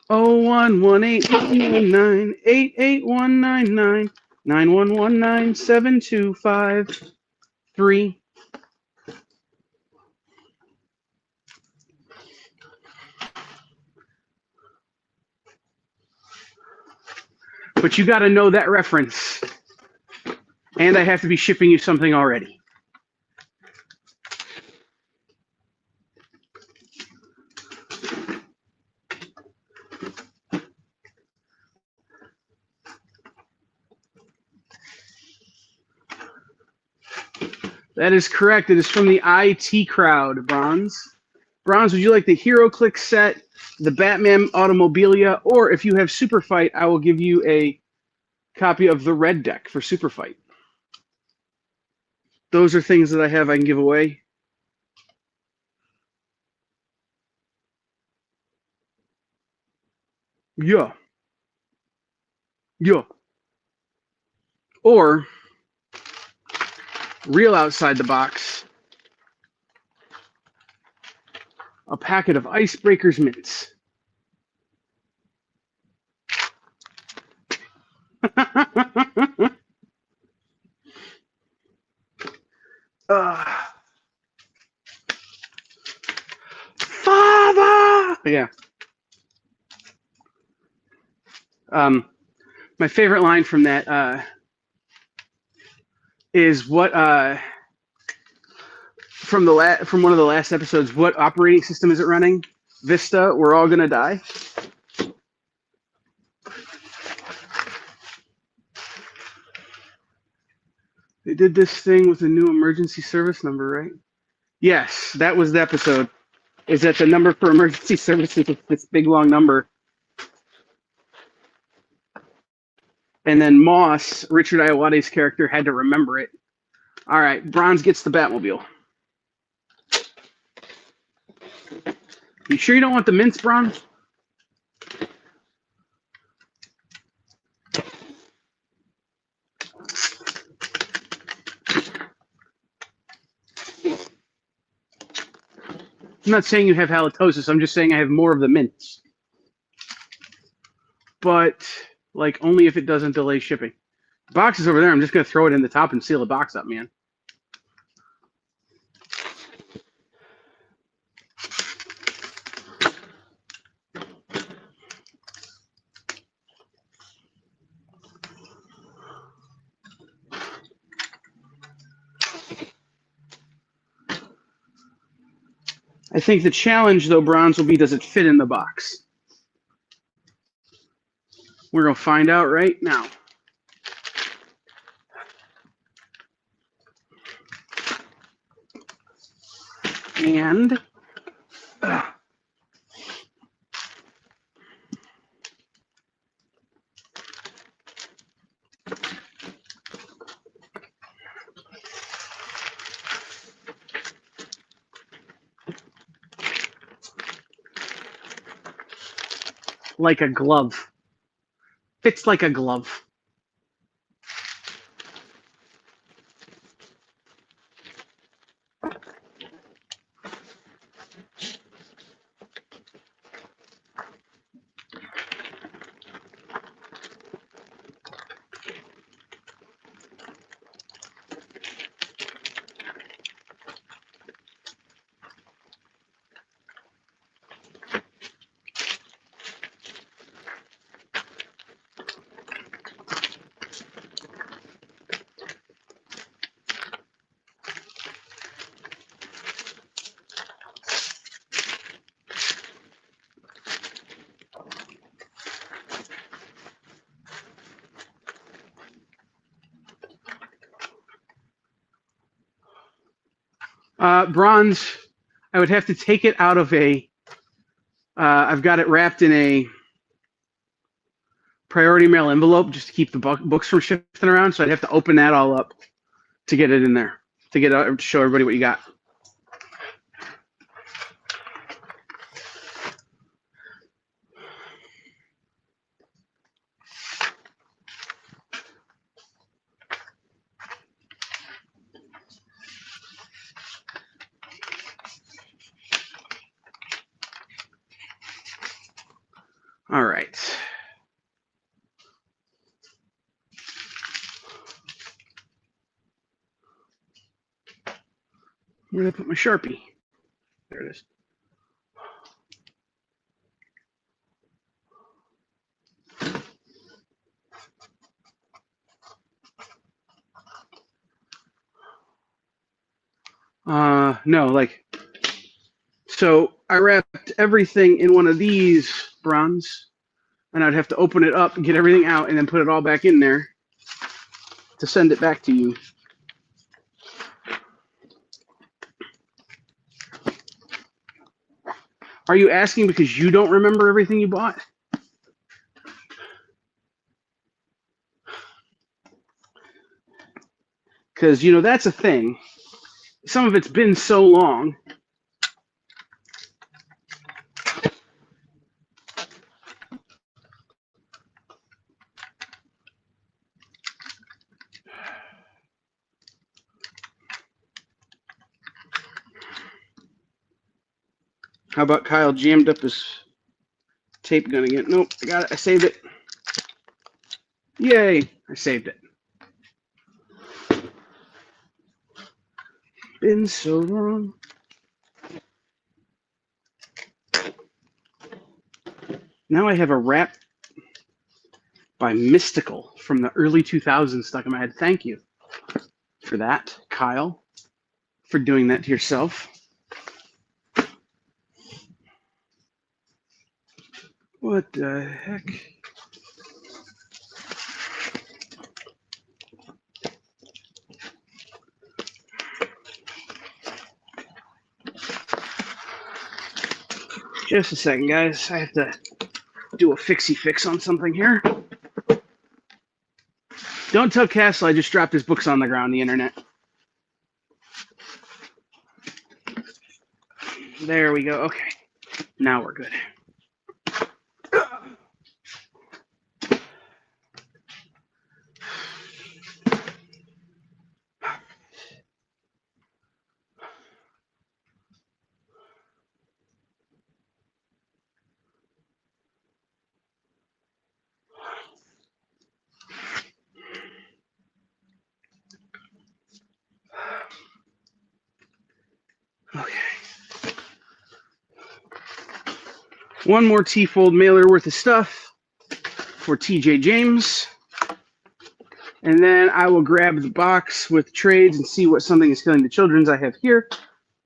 S1: Oh 1-1-8-1-9-9-1-1-9-7-2-5-3. But you got to know that reference. And I have to be shipping you something already. That is correct. It is from the IT crowd, Bronze. Bronze, would you like the HeroClix set, the Batman Automobilia, or if you have Super Fight, I will give you a copy of the Red Deck for Super Fight. Those are things that I have I can give away. Yeah. Yeah. Or, real outside the box, a packet of Icebreakers mints. Father! Yeah. My favorite line from that is what from one of the last episodes. What operating system is it running? Vista. We're all gonna die. They did this thing with a new emergency service number, right? Yes, that was the episode. Is that the number for emergency services is this big long number? And then Moss, Richard Ayoade's character, had to remember it. All right, Bronze gets the Batmobile. You sure you don't want the mints, Bronze? I'm not saying you have halitosis. I'm just saying I have more of the mints. But, like, only if it doesn't delay shipping. The box is over there. I'm just going to throw it in the top and seal the box up, man. I think the challenge, though, Bronze, will be, does it fit in the box? We're going to find out right now. And like a glove. Fits like a glove. Bronze, I would have to take it out of a. I've got it wrapped in a priority mail envelope just to keep the books from shifting around. So I'd have to open that all up to get it in there, to show everybody what you got. All right. Where did I put my Sharpie? There it is. No, like, so I wrapped everything in one of these bronze, and I'd have to open it up and get everything out and then put it all back in there to send it back to you. Are you asking because you don't remember everything you bought? Because, you know, that's a thing. Some of it's been so long. How about Kyle jammed up his tape gun again? Nope, I got it. I saved it. Yay, I saved it. Been so long. Now I have a rap by Mystical from the early 2000s stuck in my head. Thank you for that, Kyle, for doing that to yourself. What the heck? Just a second, guys. I have to do a fixie fix on something here. Don't tell Castle I just dropped his books on the ground on the internet. There we go. Okay. Now we're good. Okay. One more T-fold mailer worth of stuff for TJ James. And then I will grab the box with trades and see what Something is Killing the Children's I have here.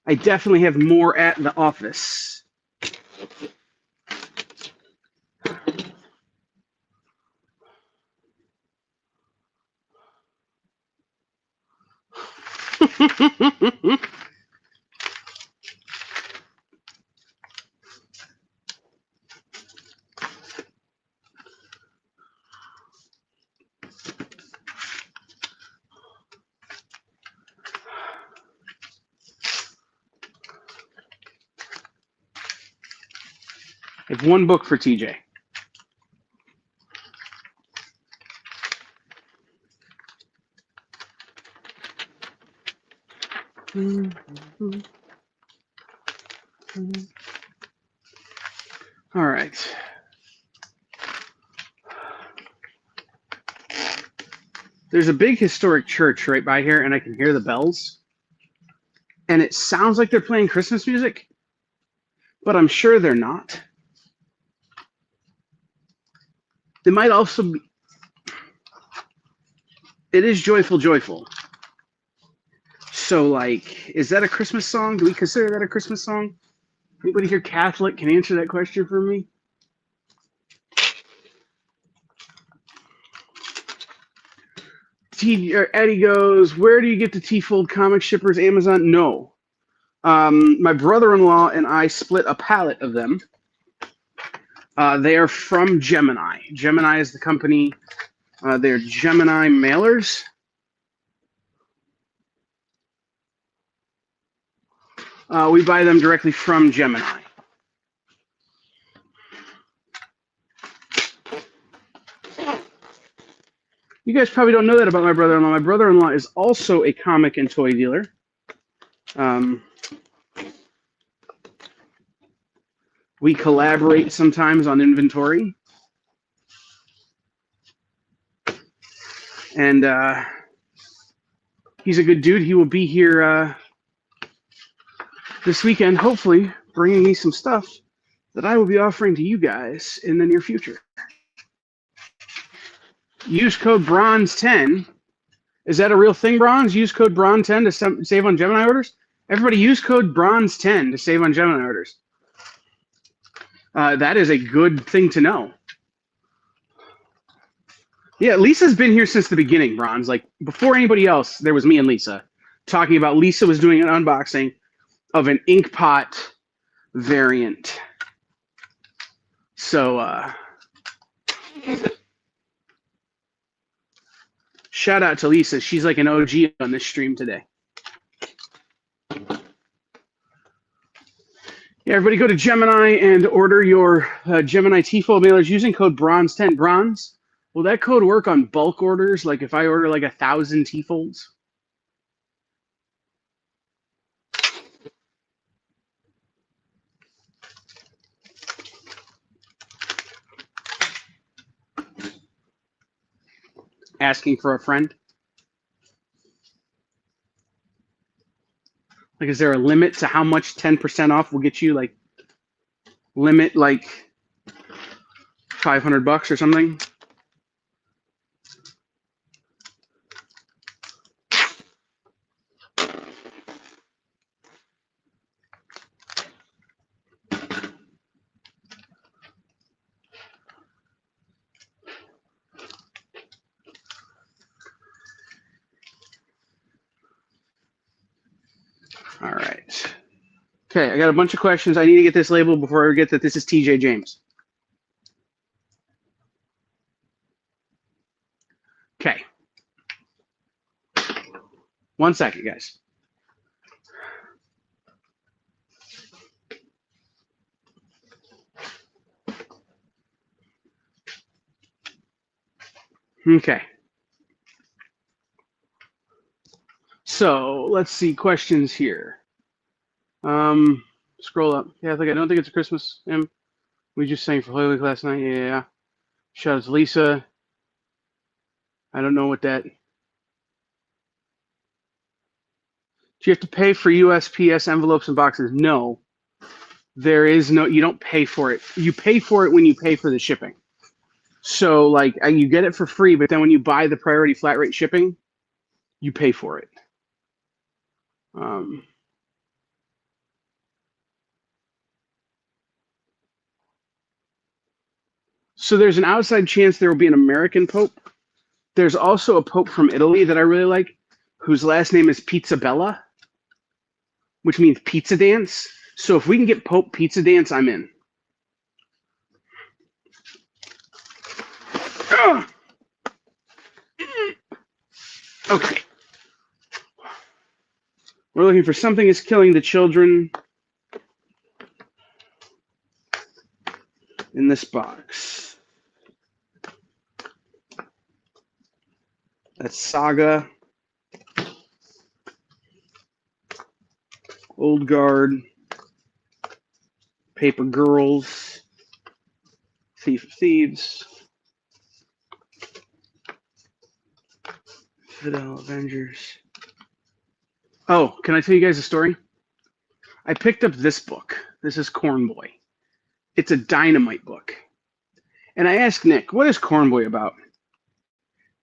S1: I definitely have more at the office. I have one book for TJ. All right. There's a big historic church right by here, and I can hear the bells. And it sounds like they're playing Christmas music, but I'm sure they're not. They might also be. It is Joyful, Joyful. So, like, is that a Christmas song? Do we consider that a Christmas song? Anybody here Catholic can answer that question for me? Eddie goes, where do you get the T-Fold comic shippers? Amazon? No. My brother-in-law and I split a pallet of them. They are from Gemini. Gemini is the company. They're Gemini mailers. We buy them directly from Gemini. You guys probably don't know that about my brother-in-law. My brother-in-law is also a comic and toy dealer. We collaborate sometimes on inventory. And he's a good dude. He will be here this weekend, hopefully, bringing me some stuff that I will be offering to you guys in the near future. Use code BRONZE10. Is that a real thing, Bronze? Use code BRONZE10 to save on Gemini orders? Everybody use code BRONZE10 to save on Gemini orders. That is a good thing to know. Yeah, Lisa's been here since the beginning, Bronze. Like, before anybody else, there was me and Lisa talking about Lisa was doing an unboxing of an Inkpot variant. So, shout out to Lisa. She's like an OG on this stream today. Yeah, everybody go to Gemini and order your Gemini T-fold mailers using code BRONZE10. Bronze, will that code work on bulk orders? Like if I order like 1,000 T-folds? Asking for a friend? Like, is there a limit to how much 10% off will get you? Like, limit like $500 or something? All right. Okay, I got a bunch of questions. I need to get this labeled before I forget that this is TJ James. Okay. 1 second, guys. Okay. So let's see questions here. Scroll up. Catholic, I don't think it's a Christmas hymn. We just sang for Holy Week last night. Yeah. Shout out to Lisa. I don't know what that. Do you have to pay for USPS envelopes and boxes? No. There is no, you don't pay for it. You pay for it when you pay for the shipping. So like you get it for free, but then when you buy the priority flat rate shipping, you pay for it. So there's an outside chance there will be an American Pope. There's also a Pope from Italy that I really like, whose last name is Pizzabella, which means pizza dance. So if we can get Pope Pizza Dance, I'm in. Okay. We're looking for something that's killing the children in this box. That's Saga. Old Guard. Paper Girls. Thief of Thieves. Fidel Avengers. Oh, can I tell you guys a story? I picked up this book. This is Corn Boy. It's a dynamite book. And I asked Nick, what is Corn Boy about?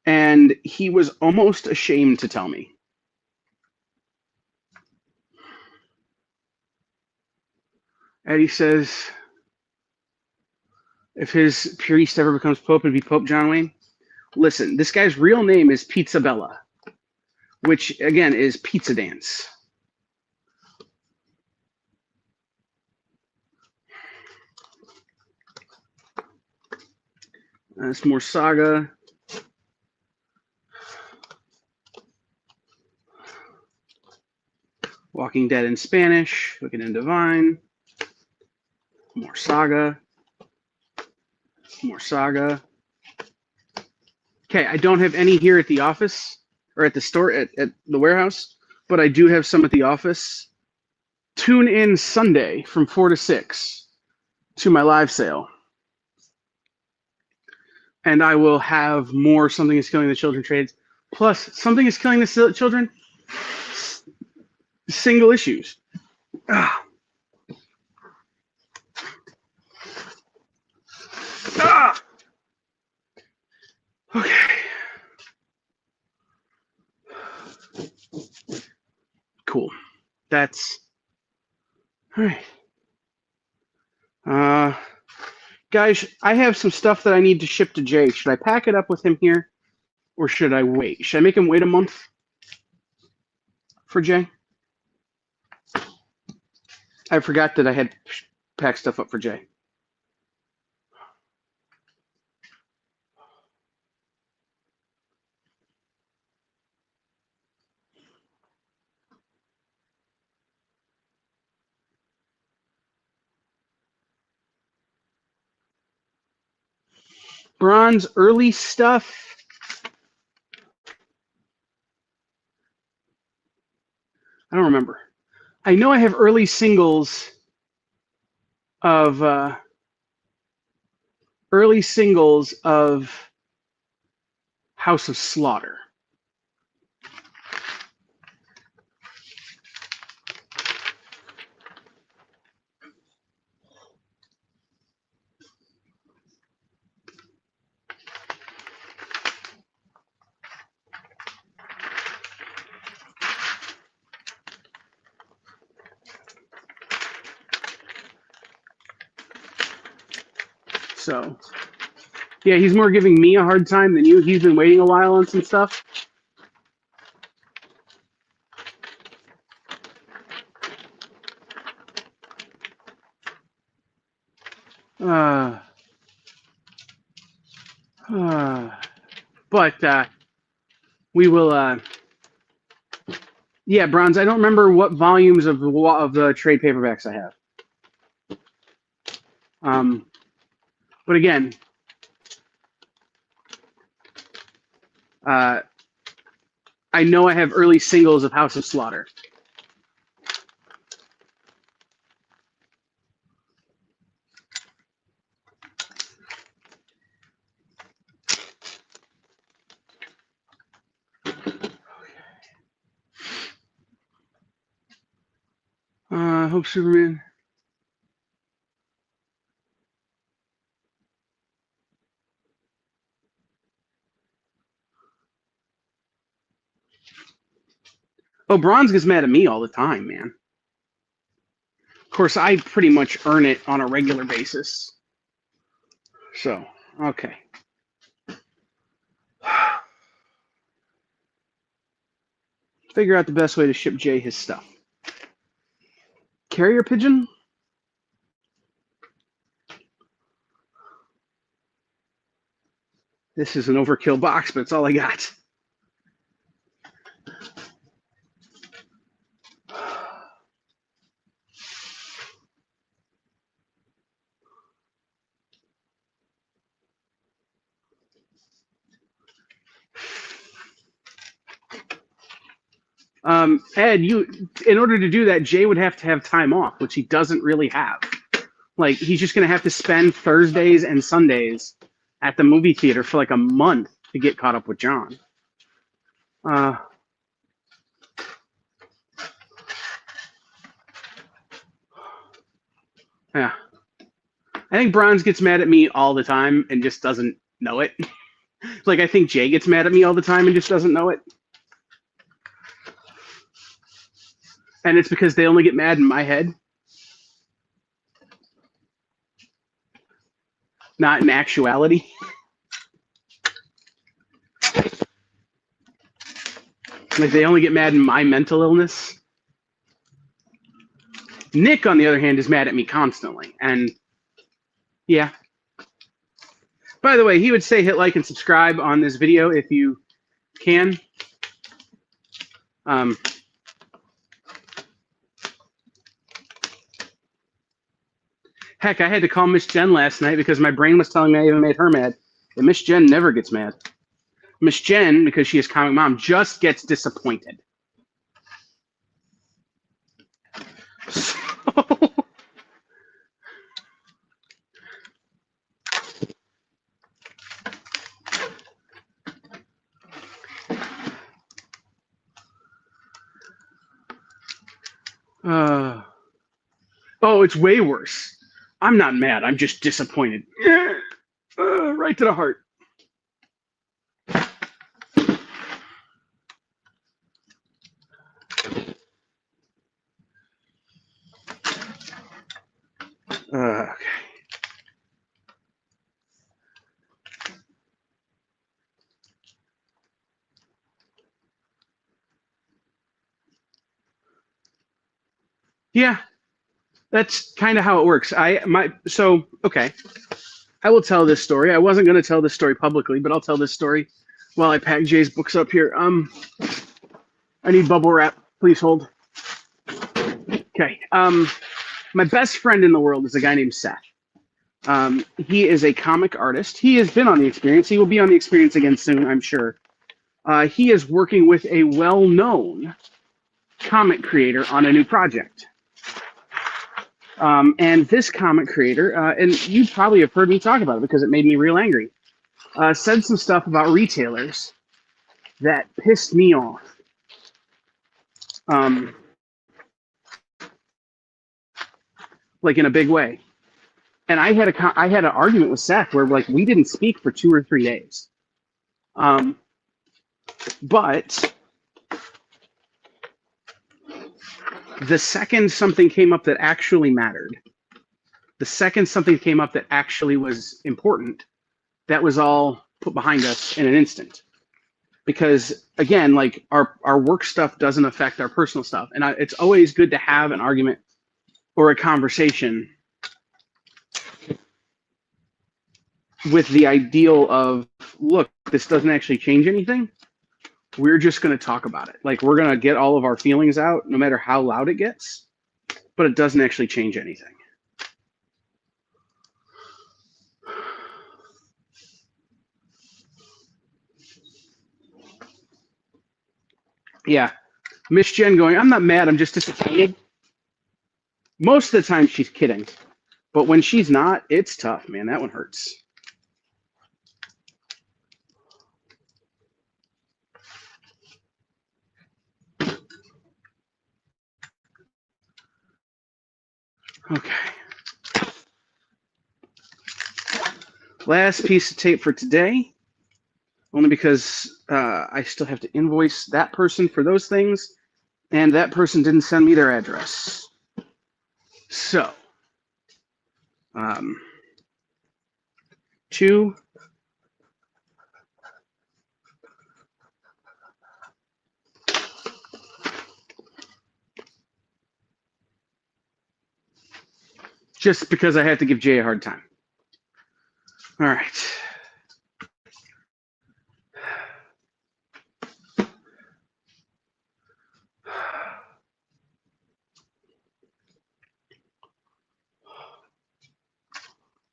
S1: And he was almost ashamed to tell me. Eddie says, if his priest ever becomes Pope, it'd be Pope John Wayne. Listen, this guy's real name is Pizzabella, which, again, is pizza dance. That's more Saga. Walking Dead in Spanish. Wicked and Divine. More Saga. More Saga. Okay, I don't have any here at the office or at the store at the warehouse, but I do have some at the office. Tune in Sunday from 4 to 6 to my live sale. And I will have more Something is Killing the Children trades. Plus, Something is Killing the Children single issues. Ah. Ah. Okay. Cool. That's all right. Guys, I have some stuff that I need to ship to Jay. Should I pack it up with him here, or should I wait? Should I make him wait a month for Jay? I forgot that I had packed stuff up for Jay. Bronze early stuff. I don't remember. I know I have early singles of House of Slaughter. So, yeah, he's more giving me a hard time than you. He's been waiting a while on some stuff. But we will. Yeah, Bronze. I don't remember what volumes of the trade paperbacks I have. But again, I know I have early singles of House of Slaughter. Hope Superman. Oh, Bronze gets mad at me all the time, man. Of course, I pretty much earn it on a regular basis. So, okay. Figure out the best way to ship Jay his stuff. Carrier pigeon? This is an overkill box, but it's all I got. Ed, in order to do that, Jay would have to have time off, which he doesn't really have. Like, he's just going to have to spend Thursdays and Sundays at the movie theater for like a month to get caught up with John. Yeah. I think Bronze gets mad at me all the time and just doesn't know it. Like, I think Jay gets mad at me all the time and just doesn't know it. And it's because they only get mad in my head, not in actuality. Like, they only get mad in my mental illness. Nick, on the other hand, is mad at me constantly. And, yeah. By the way, he would say hit like and subscribe on this video if you can. Heck, I had to call Miss Jen last night because my brain was telling me I even made her mad. And Miss Jen never gets mad. Miss Jen, because she is comic mom, just gets disappointed. So... oh, it's way worse. I'm not mad. I'm just disappointed. Right to the heart. Okay. Yeah, that's kind of how it works. Okay. I will tell this story. I wasn't going to tell this story publicly, but I'll tell this story while I pack Jay's books up here. I need bubble wrap. Please hold. Okay. My best friend in the world is a guy named Seth. He is a comic artist. He has been on the Experience. He will be on the Experience again soon, I'm sure. He is working with a well-known comic creator on a new project. And this comic creator, and you probably have heard me talk about it because it made me real angry, said some stuff about retailers that pissed me off. Like in a big way. And I had an argument with Seth where like we didn't speak for 2 or 3 days. But the second something came up that actually mattered, the second something came up that actually was important, that was all put behind us in an instant. Because again, like our work stuff doesn't affect our personal stuff. And it's always good to have an argument or a conversation with the ideal of, look, this doesn't actually change anything. We're just going to talk about it. Like, we're going to get all of our feelings out, no matter how loud it gets, but it doesn't actually change anything. Yeah. Miss Jen going, I'm not mad, I'm just disappointed. Most of the time she's kidding. But when she's not, it's tough, man. That one hurts. Okay. Last piece of tape for today, only because I still have to invoice that person for those things, and that person didn't send me their address. So, 2. Just because I had to give Jay a hard time. All right.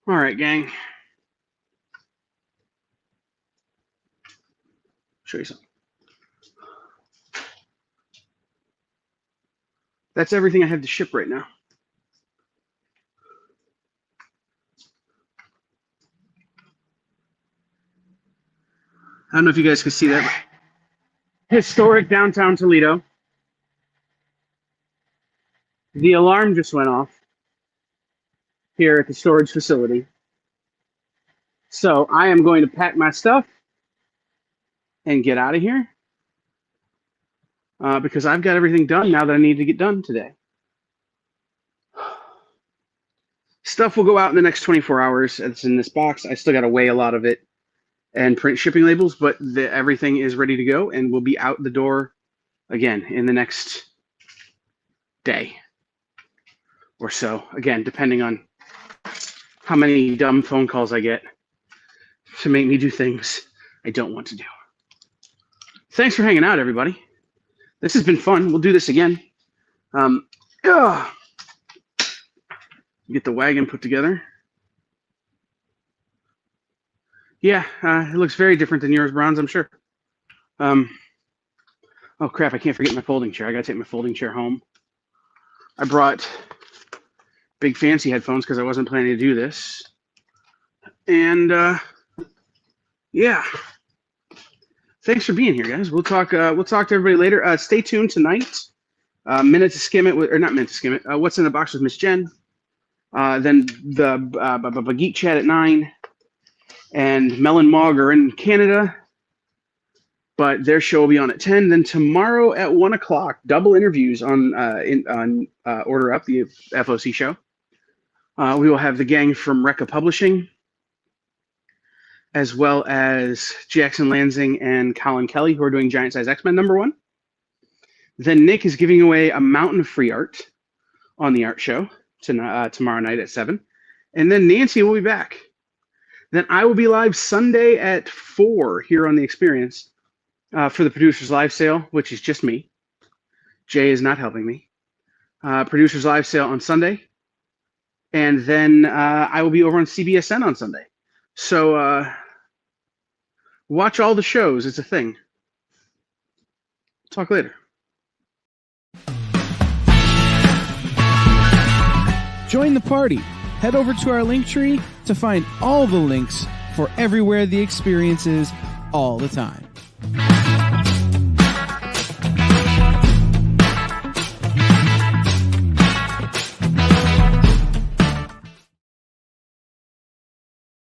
S1: All right, gang. Show you something. That's everything I have to ship right now. I don't know if you guys can see that. Historic downtown Toledo. The alarm just went off here at the storage facility. So I am going to pack my stuff and get out of here because I've got everything done now that I need to get done today. Stuff will go out in the next 24 hours. It's in this box. I still got to weigh a lot of it and print shipping labels, but everything is ready to go and will be out the door again in the next day or so. Again, depending on how many dumb phone calls I get to make me do things I don't want to do. Thanks for hanging out, everybody. This has been fun. We'll do this again. Get the wagon put together. Yeah, it looks very different than yours, Bronze, I'm sure. Oh, crap, I can't forget my folding chair. I got to take my folding chair home. I brought big fancy headphones because I wasn't planning to do this. And, yeah. Thanks for being here, guys. We'll talk to everybody later. Stay tuned tonight. Minute to Skim It, or not Minute to Skim It. What's in the Box with Miss Jen. Then the Geek Chat at 9. And Mel and Mog are in Canada, but their show will be on at 10. Then tomorrow at 1 o'clock, double interviews on Order Up, the FOC show. We will have the gang from Recca Publishing, as well as Jackson Lansing and Colin Kelly, who are doing Giant Size X-Men #1. Then Nick is giving away a mountain of free art on the art show tomorrow night at 7. And then Nancy will be back. Then I will be live Sunday at 4 here on The Experience for the Producers Live Sale, which is just me. Jay is not helping me. Producers Live Sale on Sunday. And then I will be over on CBSN on Sunday. So watch all the shows. It's a thing. Talk later.
S2: Join the party. Head over to our link tree to find all the links for everywhere The Experience is all the time.